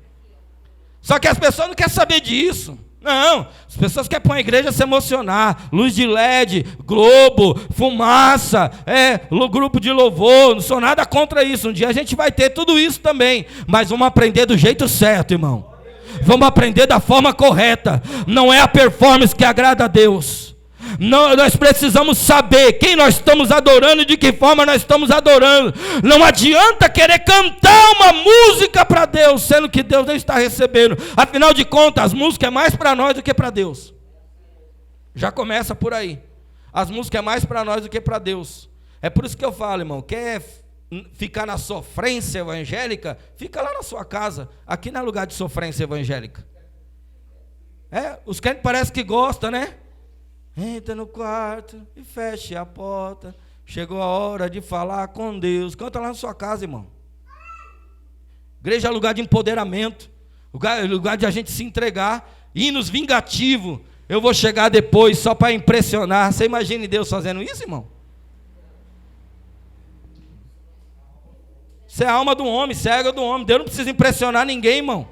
Só que as pessoas não querem saber disso. Não, as pessoas querem para a igreja se emocionar, luz de LED, globo, fumaça, grupo de louvor, não sou nada contra isso, um dia a gente vai ter tudo isso também, mas vamos aprender do jeito certo, irmão, vamos aprender da forma correta, não é a performance que agrada a Deus. Não, nós precisamos saber quem nós estamos adorando e de que forma nós estamos adorando. Não adianta querer cantar uma música para Deus, sendo que Deus não está recebendo. Afinal de contas, as músicas é mais para nós do que para Deus. Já começa por aí. As músicas é mais para nós do que para Deus. É por isso que eu falo, irmão, quer ficar na sofrência evangélica? Fica lá na sua casa. Aqui não é lugar de sofrência evangélica. Os crentes parecem que gostam, né? Entra no quarto e feche a porta. Chegou a hora de falar com Deus. Canta lá na sua casa, irmão. Igreja é lugar de empoderamento, lugar de a gente se entregar. Hinos vingativos. Eu vou chegar depois só para impressionar. Você imagina Deus fazendo isso, irmão? Você é a alma do homem, você é a égua do homem. Deus não precisa impressionar ninguém, irmão.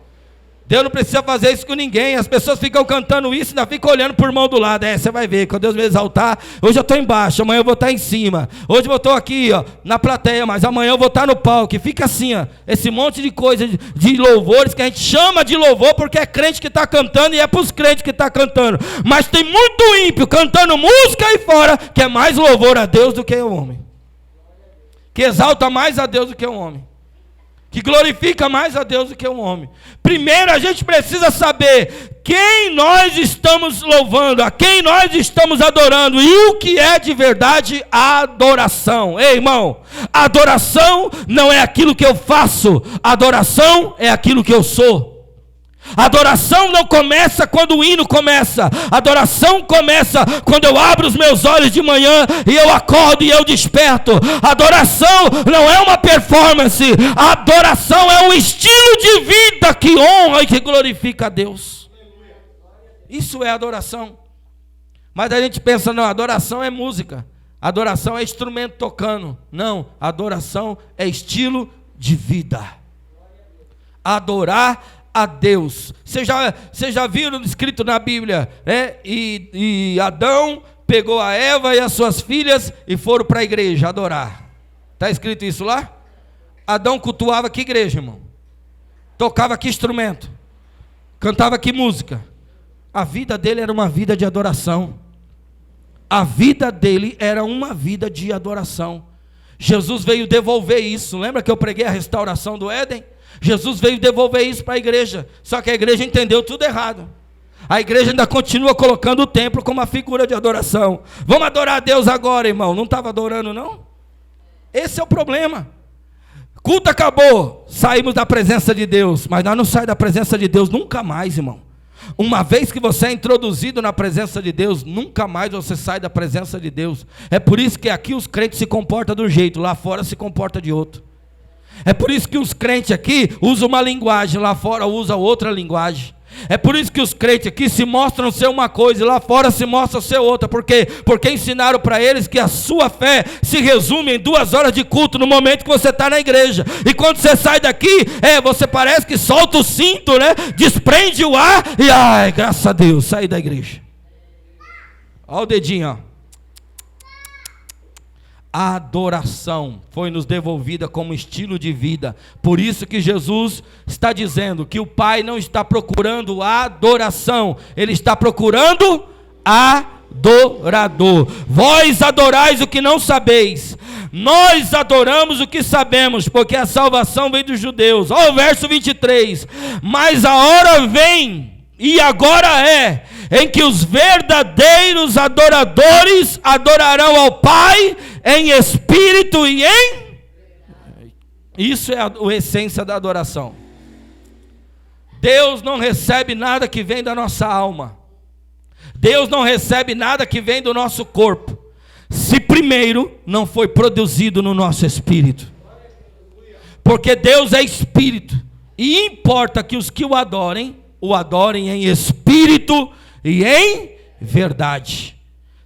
Deus não precisa fazer isso com ninguém. As pessoas ficam cantando isso e ainda ficam olhando para o irmão do lado. Você vai ver, quando Deus me exaltar, hoje eu estou embaixo, amanhã eu vou estar em cima. Hoje eu estou aqui, ó, na plateia, mas amanhã eu vou estar no palco. E fica assim, ó, esse monte de coisa, de louvores que a gente chama de louvor porque é crente que está cantando e é para os crentes que está cantando. Mas tem muito ímpio cantando música aí fora que é mais louvor a Deus do que o homem. Que exalta mais a Deus do que o homem. Que glorifica mais a Deus do que um homem. Primeiro a gente precisa saber quem nós estamos louvando, a quem nós estamos adorando e o que é de verdade a adoração. Ei, irmão, adoração não é aquilo que eu faço, adoração é aquilo que eu sou. Adoração não começa quando o hino começa. Adoração começa quando eu abro os meus olhos de manhã e eu acordo e eu desperto. Adoração não é uma performance. Adoração é um estilo de vida que honra e que glorifica a Deus. Isso é adoração. Mas a gente pensa, não, adoração é música. Adoração é instrumento tocando. Não, adoração é estilo de vida. Adorar a Deus. Vocês já viram escrito na Bíblia, e Adão pegou a Eva e as suas filhas e foram para a igreja adorar. Está escrito isso lá? Adão cultuava que igreja, irmão? Tocava que instrumento? Cantava que música? A vida dele era uma vida de adoração. A vida dele era uma vida de adoração. Jesus veio devolver isso. Lembra que eu preguei a restauração do Éden? Jesus veio devolver isso para a igreja. Só que a igreja entendeu tudo errado. A igreja ainda continua colocando o templo como uma figura de adoração. Vamos adorar a Deus agora, irmão. Não estava adorando, não? Esse é o problema. Culto acabou, saímos da presença de Deus. Mas nós não saímos da presença de Deus nunca mais, irmão. Uma vez que você é introduzido na presença de Deus, nunca mais você sai da presença de Deus. É por isso que aqui os crentes se comportam de um jeito, lá fora se comporta de outro. É por isso que os crentes aqui usam uma linguagem, lá fora usam outra linguagem. É por isso que os crentes aqui se mostram ser uma coisa e lá fora se mostram ser outra. Por quê? Porque ensinaram para eles que a sua fé se resume em 2 horas de culto no momento que você está na igreja. E quando você sai daqui, você parece que solta o cinto, né? Desprende o ar e, ai, graças a Deus, saí da igreja. Olha o dedinho, ó. A adoração foi nos devolvida como estilo de vida. Por isso que Jesus está dizendo que o Pai não está procurando a adoração, Ele está procurando adorador. Vós adorais o que não sabeis, nós adoramos o que sabemos, porque a salvação vem dos judeus. Olha o verso 23. Mas a hora vem, e agora é, em que os verdadeiros adoradores adorarão ao Pai em espírito e em... Isso é a essência da adoração. Deus não recebe nada que vem da nossa alma. Deus não recebe nada que vem do nosso corpo, se primeiro não foi produzido no nosso espírito. Porque Deus é espírito, e importa que os que o adorem em espírito e em verdade.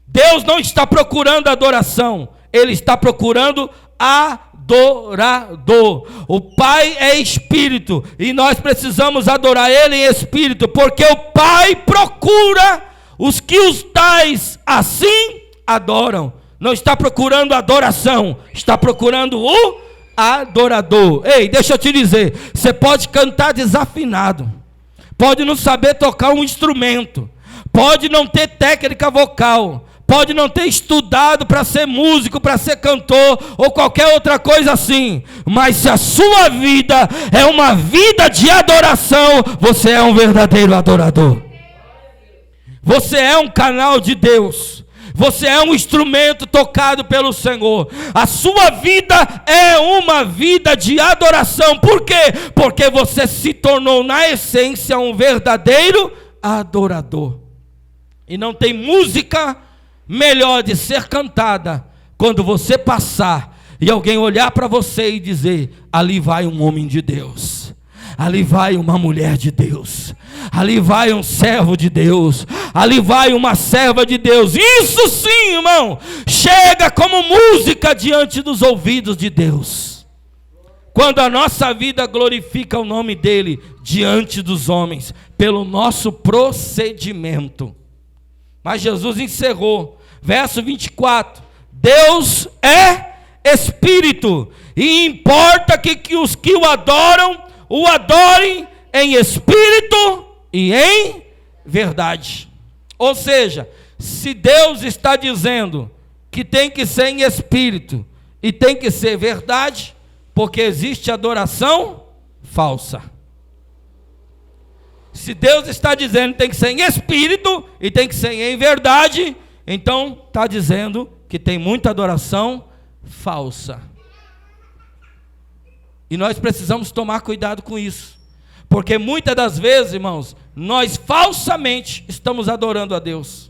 Deus não está procurando adoração, Ele está procurando adorador. O Pai é espírito e nós precisamos adorar Ele em espírito, porque o Pai procura os que os tais assim adoram. Não está procurando adoração, está procurando o adorador. Ei, deixa eu te dizer, você pode cantar desafinado, pode não saber tocar um instrumento, pode não ter técnica vocal, pode não ter estudado para ser músico, para ser cantor ou qualquer outra coisa assim, mas se a sua vida é uma vida de adoração, você é um verdadeiro adorador. Você é um canal de Deus. Você é um instrumento tocado pelo Senhor. A sua vida é uma vida de adoração. Por quê? Porque você se tornou na essência um verdadeiro adorador. E não tem música melhor de ser cantada quando você passar e alguém olhar para você e dizer: ali vai um homem de Deus, ali vai uma mulher de Deus, ali vai um servo de Deus, ali vai uma serva de Deus. Isso sim, irmão, chega como música diante dos ouvidos de Deus. Quando a nossa vida glorifica o nome dEle diante dos homens, pelo nosso procedimento. Mas Jesus encerrou, verso 24, Deus é Espírito, e importa que os que o adoram, o adorem em espírito e em verdade. Ou seja, se Deus está dizendo que tem que ser em espírito e tem que ser verdade, porque existe adoração falsa. Se Deus está dizendo que tem que ser em espírito e tem que ser em verdade, então está dizendo que tem muita adoração falsa. E nós precisamos tomar cuidado com isso, porque muitas das vezes, irmãos, nós falsamente estamos adorando a Deus.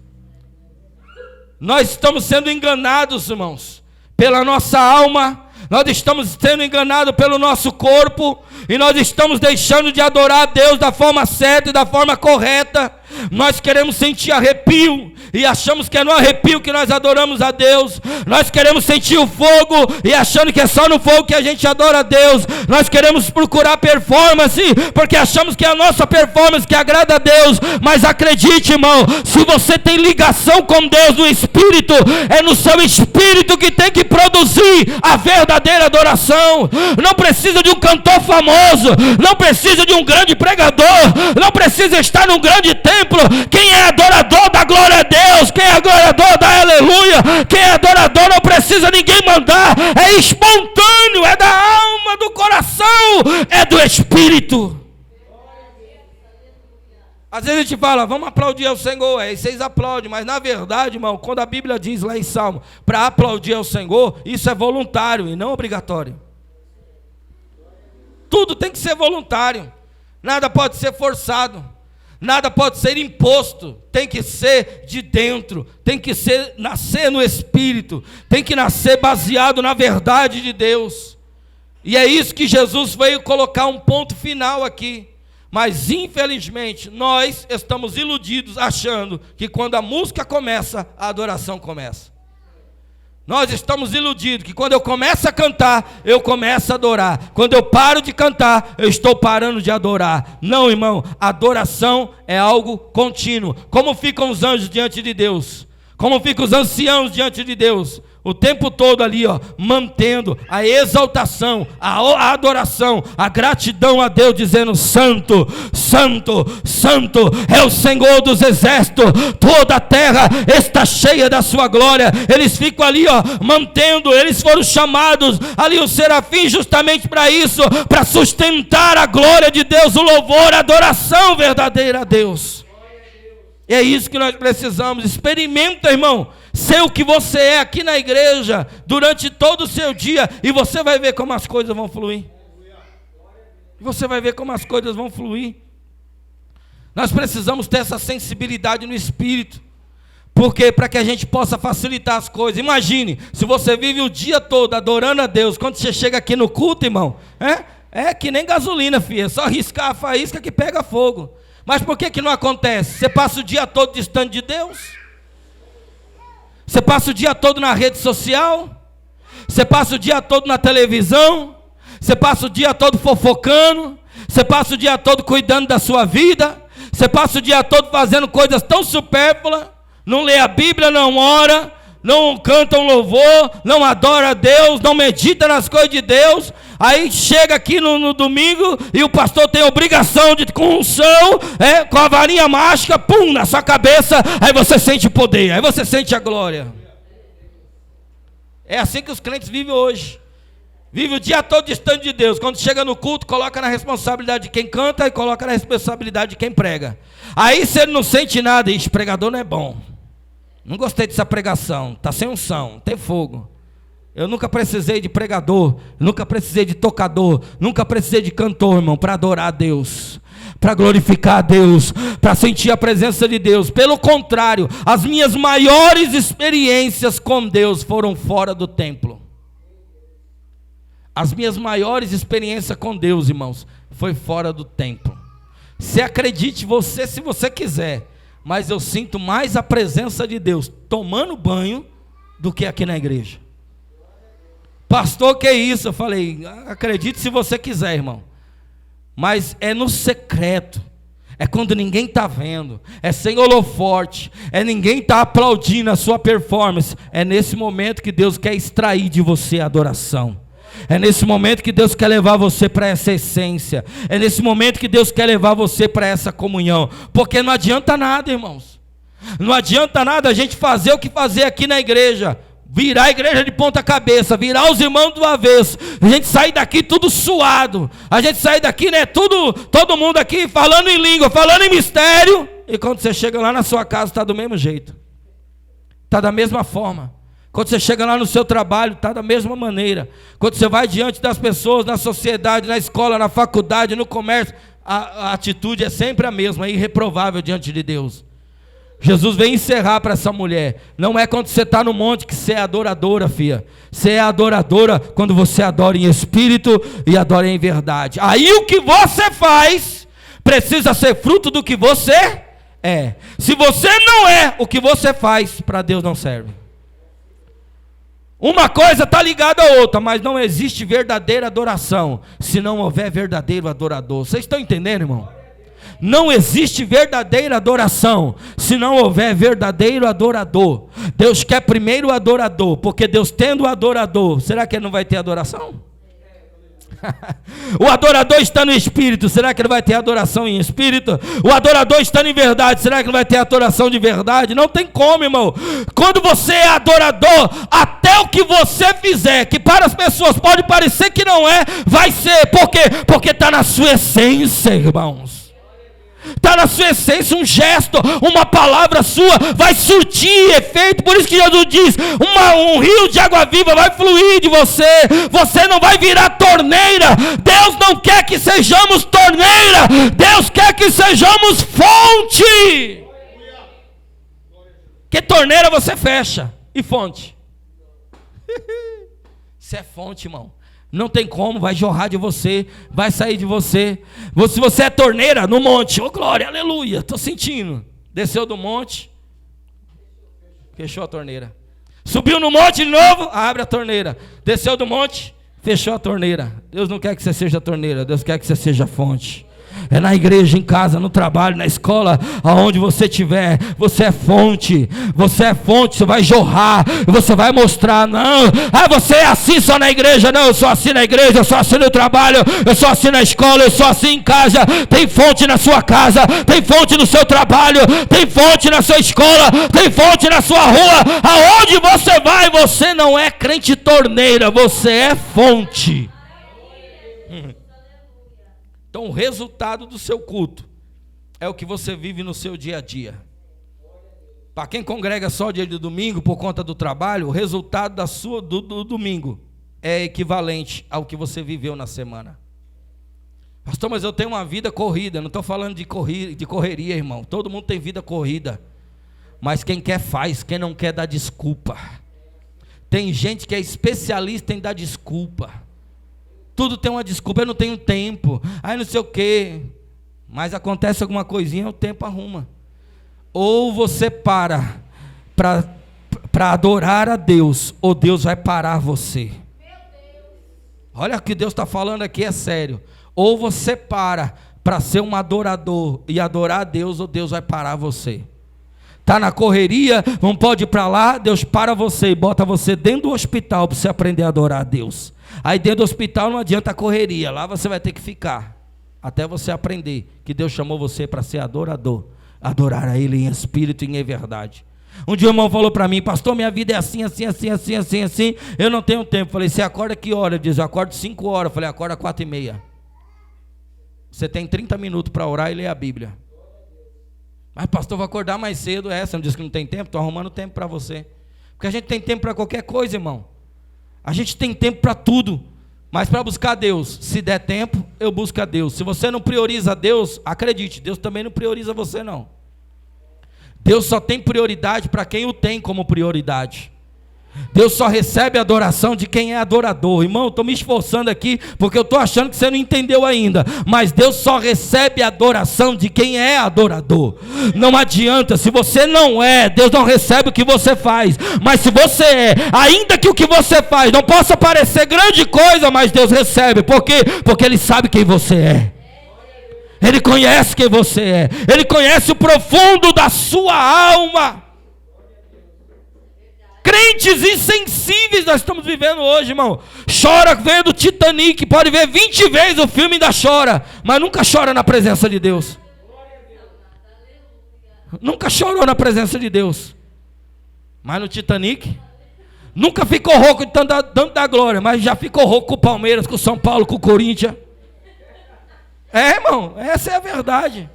Nós estamos sendo enganados, irmãos, pela nossa alma. Nós estamos sendo enganados pelo nosso corpo, e nós estamos deixando de adorar a Deus da forma certa e da forma correta. Nós queremos sentir arrepio e achamos que é no arrepio que nós adoramos a Deus. Nós queremos sentir o fogo e achando que é só no fogo que a gente adora a Deus. Nós queremos procurar performance porque achamos que é a nossa performance que agrada a Deus. Mas acredite, irmão, se você tem ligação com Deus no Espírito, é no seu Espírito que tem que produzir a verdadeira adoração. Não precisa de um cantor famoso, não precisa de um grande pregador, não precisa estar num grande templo. Quem é adorador dá glória a Deus, quem é adorador dá aleluia, quem é adorador não precisa ninguém mandar, é espontâneo, é da alma, do coração, é do Espírito. Às vezes a gente fala, vamos aplaudir ao Senhor, aí vocês aplaudem, mas na verdade, irmão, quando a Bíblia diz lá em Salmo, para aplaudir ao Senhor, isso é voluntário e não obrigatório. Tudo tem que ser voluntário, nada pode ser forçado, nada pode ser imposto, tem que ser de dentro, tem que nascer no Espírito, tem que nascer baseado na verdade de Deus. E é isso que Jesus veio colocar um ponto final aqui. Mas infelizmente nós estamos iludidos achando que quando a música começa, a adoração começa. Nós estamos iludidos que quando eu começo a cantar, eu começo a adorar. Quando eu paro de cantar, eu estou parando de adorar. Não, irmão, adoração é algo contínuo. Como ficam os anjos diante de Deus? Como ficam os anciãos diante de Deus? O tempo todo ali, mantendo a exaltação, a adoração, a gratidão a Deus, dizendo: Santo, Santo, Santo é o Senhor dos exércitos, toda a terra está cheia da sua glória. Eles ficam ali, mantendo, eles foram chamados ali, os serafins, justamente para isso, para sustentar a glória de Deus, o louvor, a adoração verdadeira a Deus. E é isso que nós precisamos. Experimenta, irmão, ser o que você é aqui na igreja durante todo o seu dia, e você vai ver como as coisas vão fluir. Você vai ver como as coisas vão fluir. Nós precisamos ter essa sensibilidade no Espírito, porque para que a gente possa facilitar as coisas. Imagine, se você vive o dia todo adorando a Deus, quando você chega aqui no culto, irmão, é que nem gasolina, filha, é só riscar a faísca que pega fogo. Mas por que não acontece? Você passa o dia todo distante de Deus? Você passa o dia todo na rede social? Você passa o dia todo na televisão? Você passa o dia todo fofocando? Você passa o dia todo cuidando da sua vida? Você passa o dia todo fazendo coisas tão supérfluas? Não lê a Bíblia, não ora, não canta um louvor, não adora a Deus, não medita nas coisas de Deus. Aí chega aqui no domingo e o pastor tem a obrigação de, com unção, com a varinha mágica, pum, na sua cabeça, aí você sente o poder, aí você sente a glória. É assim que os crentes vivem hoje. Vive o dia todo distante de Deus. Quando chega no culto, coloca na responsabilidade de quem canta e coloca na responsabilidade de quem prega. Aí se ele não sente nada, esse pregador não é bom. Não gostei dessa pregação, está sem unção, não tem fogo. Eu nunca precisei de pregador, nunca precisei de tocador, nunca precisei de cantor, irmão, para adorar a Deus, para glorificar a Deus, para sentir a presença de Deus. Pelo contrário, as minhas maiores experiências com Deus foram fora do templo. As minhas maiores experiências com Deus, irmãos, foi fora do templo. Se acredite você, se você quiser, mas eu sinto mais a presença de Deus tomando banho do que aqui na igreja. Pastor, que é isso? Eu falei, acredite se você quiser, irmão. Mas é no secreto. É quando ninguém está vendo. É sem holofote. É ninguém está aplaudindo a sua performance. É nesse momento que Deus quer extrair de você a adoração. É nesse momento que Deus quer levar você para essa essência. É nesse momento que Deus quer levar você para essa comunhão. Porque não adianta nada, irmãos. Não adianta nada a gente fazer o que fazer aqui na igreja. Virar a igreja de ponta cabeça, virar os irmãos do avesso, a gente sai daqui tudo suado, a gente sai daqui, todo mundo aqui falando em língua, falando em mistério, e quando você chega lá na sua casa está do mesmo jeito, está da mesma forma. Quando você chega lá no seu trabalho, está da mesma maneira. Quando você vai diante das pessoas, na sociedade, na escola, na faculdade, no comércio, a atitude é sempre a mesma, é irreprovável diante de Deus. Jesus vem encerrar para essa mulher. Não é quando você está no monte que você é adoradora, filha. Você é adoradora quando você adora em espírito e adora em verdade. Aí o que você faz precisa ser fruto do que você é. Se você não é o que você faz, para Deus não serve. Uma coisa está ligada à outra, mas não existe verdadeira adoração se não houver verdadeiro adorador. Vocês estão entendendo, irmão? Não existe verdadeira adoração se não houver verdadeiro adorador. Deus quer primeiro o adorador, porque Deus tendo o adorador, será que ele não vai ter adoração? O adorador está no espírito, será que ele vai ter adoração em espírito? O adorador está em verdade, será que ele vai ter adoração de verdade? Não tem como, irmão. Quando você é adorador, até o que você fizer, que para as pessoas pode parecer que não é, vai ser. Por quê? Porque está na sua essência, irmãos. Está na sua essência, um gesto, uma palavra sua vai surtir efeito. Por isso que Jesus diz, um rio de água viva vai fluir de você. Você não vai virar torneira. Deus não quer que sejamos torneira. Deus quer que sejamos fonte. Que torneira você fecha e fonte. Isso é fonte, irmão. Não tem como, vai jorrar de você, vai sair de você. Se você é torneira no monte, oh glória, aleluia, estou sentindo. Desceu do monte, fechou a torneira. Subiu no monte de novo, abre a torneira. Desceu do monte, fechou a torneira. Deus não quer que você seja torneira, Deus quer que você seja fonte. É na igreja, em casa, no trabalho, na escola, aonde você estiver, você é fonte, você vai jorrar, você vai mostrar. Não, você é assim só na igreja. Não, eu sou assim na igreja, eu sou assim no trabalho, eu sou assim na escola, eu sou assim em casa. Tem fonte na sua casa, tem fonte no seu trabalho, tem fonte na sua escola, tem fonte na sua rua. Aonde você vai, você não é crente torneira, você é fonte. Então o resultado do seu culto é o que você vive no seu dia a dia. Para quem congrega só dia de domingo por conta do trabalho, o resultado do domingo é equivalente ao que você viveu na semana. Pastor, mas eu tenho uma vida corrida. Não estou falando de correria, irmão. Todo mundo tem vida corrida. Mas quem quer faz, quem não quer dá desculpa. Tem gente que é especialista em dar desculpa. Tudo tem uma desculpa, eu não tenho tempo, aí não sei o quê. Mas acontece alguma coisinha, o tempo arruma. Ou você para adorar a Deus, ou Deus vai parar você. Olha o que Deus está falando aqui, é sério. Ou você para ser um adorador e adorar a Deus, ou Deus vai parar você. Está na correria, não pode ir para lá, Deus para você e bota você dentro do hospital para você aprender a adorar a Deus. Aí dentro do hospital não adianta a correria, lá você vai ter que ficar, até você aprender que Deus chamou você para ser adorador, adorar a Ele em espírito e em verdade. Um dia o irmão falou para mim, pastor, minha vida é assim, eu não tenho tempo. Falei, você acorda que hora? Ele diz, eu acordo 5 horas. Falei, acorda 4:30. Você tem 30 minutos para orar e ler a Bíblia. Mas pastor, vou acordar mais cedo. Você não disse que não tem tempo? Estou arrumando tempo para você. Porque a gente tem tempo para qualquer coisa, irmão. A gente tem tempo para tudo. Mas para buscar Deus, se der tempo, eu busco a Deus. Se você não prioriza Deus, acredite, Deus também não prioriza você não. Deus só tem prioridade para quem o tem como prioridade. Deus só recebe a adoração de quem é adorador. Irmão, estou me esforçando aqui porque eu estou achando que você não entendeu ainda. Mas Deus só recebe a adoração de quem é adorador. Não adianta, se você não é, Deus não recebe o que você faz. Mas se você é, ainda que o que você faz não possa parecer grande coisa, mas Deus recebe. Por quê? Porque Ele sabe quem você é. Ele conhece quem você é. Ele conhece o profundo da sua alma. Crentes insensíveis nós estamos vivendo hoje, irmão. Chora vendo Titanic, pode ver 20 vezes o filme e ainda chora, mas nunca chora na presença de Deus. Nunca chorou na presença de Deus. Mas no Titanic, nunca ficou rouco de tanto da glória, mas já ficou rouco com o Palmeiras, com o São Paulo, com o Corinthians. Irmão, essa é a verdade.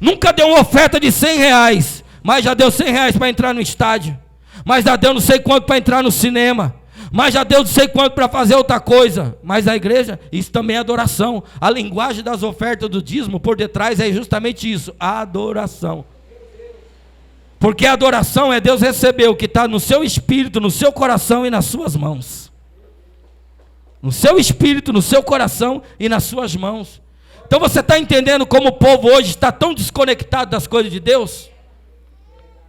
Nunca deu uma oferta de R$100, mas já deu R$100 para entrar no estádio. Mas já deu não sei quanto para entrar no cinema. Mas já deu não sei quanto para fazer outra coisa. Mas a igreja, isso também é adoração. A linguagem das ofertas do dízimo por detrás é justamente isso, a adoração. Porque a adoração é Deus receber o que está no seu espírito, no seu coração e nas suas mãos. No seu espírito, no seu coração e nas suas mãos. Então você está entendendo como o povo hoje está tão desconectado das coisas de Deus?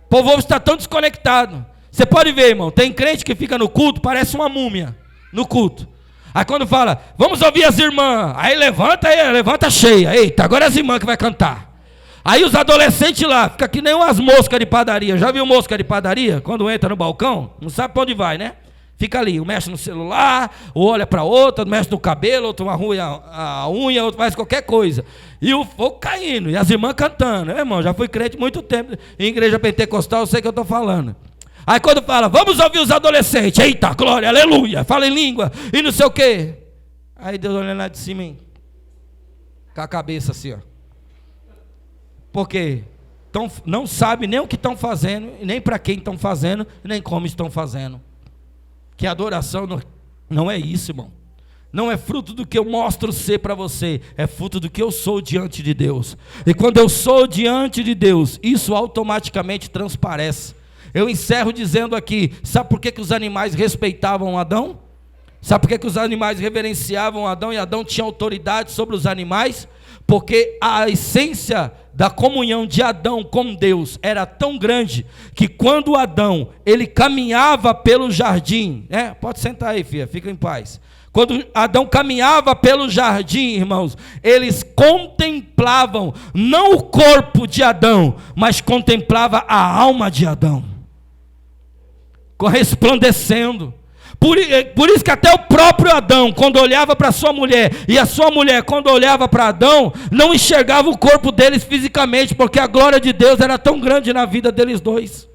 O povo hoje está tão desconectado. Você pode ver, irmão, tem crente que fica no culto, parece uma múmia no culto. Aí quando fala, vamos ouvir as irmãs, aí levanta cheia, eita, agora é as irmãs que vai cantar. Aí os adolescentes lá, fica que nem umas moscas de padaria. Já viu mosca de padaria? Quando entra no balcão, não sabe para onde vai, né? Fica ali, um mexe no celular, ou olha para outra, mexe no cabelo, outro arruma a unha, outro faz qualquer coisa. E o fogo caindo, e as irmãs cantando. Meu irmão, já fui crente muito tempo em igreja pentecostal, eu sei o que eu estou falando. Aí quando fala, vamos ouvir os adolescentes, eita, glória, aleluia, fala em língua, e não sei o quê. Aí Deus olhando lá de cima, hein? Com a cabeça assim, ó. Por quê? Não sabe nem o que estão fazendo, nem para quem estão fazendo, nem como estão fazendo. Que a adoração não é isso, irmão. Não é fruto do que eu mostro ser para você, é fruto do que eu sou diante de Deus. E quando eu sou diante de Deus, isso automaticamente transparece. Eu encerro dizendo aqui, sabe por que os animais respeitavam Adão? Sabe por que os animais reverenciavam Adão e Adão tinha autoridade sobre os animais? Porque a essência da comunhão de Adão com Deus era tão grande, que quando Adão, ele caminhava pelo jardim, né? Pode sentar aí, filha, fica em paz. Quando Adão caminhava pelo jardim, irmãos, eles contemplavam, não o corpo de Adão, mas contemplava a alma de Adão, resplandecendo. Por isso que até o próprio Adão, quando olhava para sua mulher, e a sua mulher, quando olhava para Adão, não enxergava o corpo deles fisicamente, porque a glória de Deus era tão grande na vida deles dois.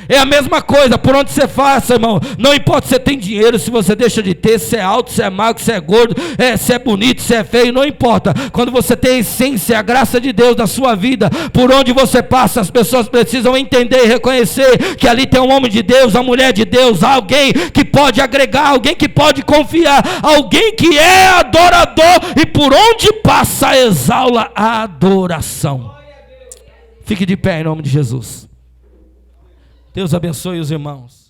É a mesma coisa, por onde você faça, irmão, não importa se você tem dinheiro, se você deixa de ter, se é alto, se é magro, se é gordo, se é bonito, se é feio, não importa. Quando você tem a essência, a graça de Deus na sua vida, por onde você passa, as pessoas precisam entender e reconhecer que ali tem um homem de Deus, uma mulher de Deus, alguém que pode agregar, alguém que pode confiar, alguém que é adorador e por onde passa exala a adoração. Fique de pé em nome de Jesus. Deus abençoe os irmãos.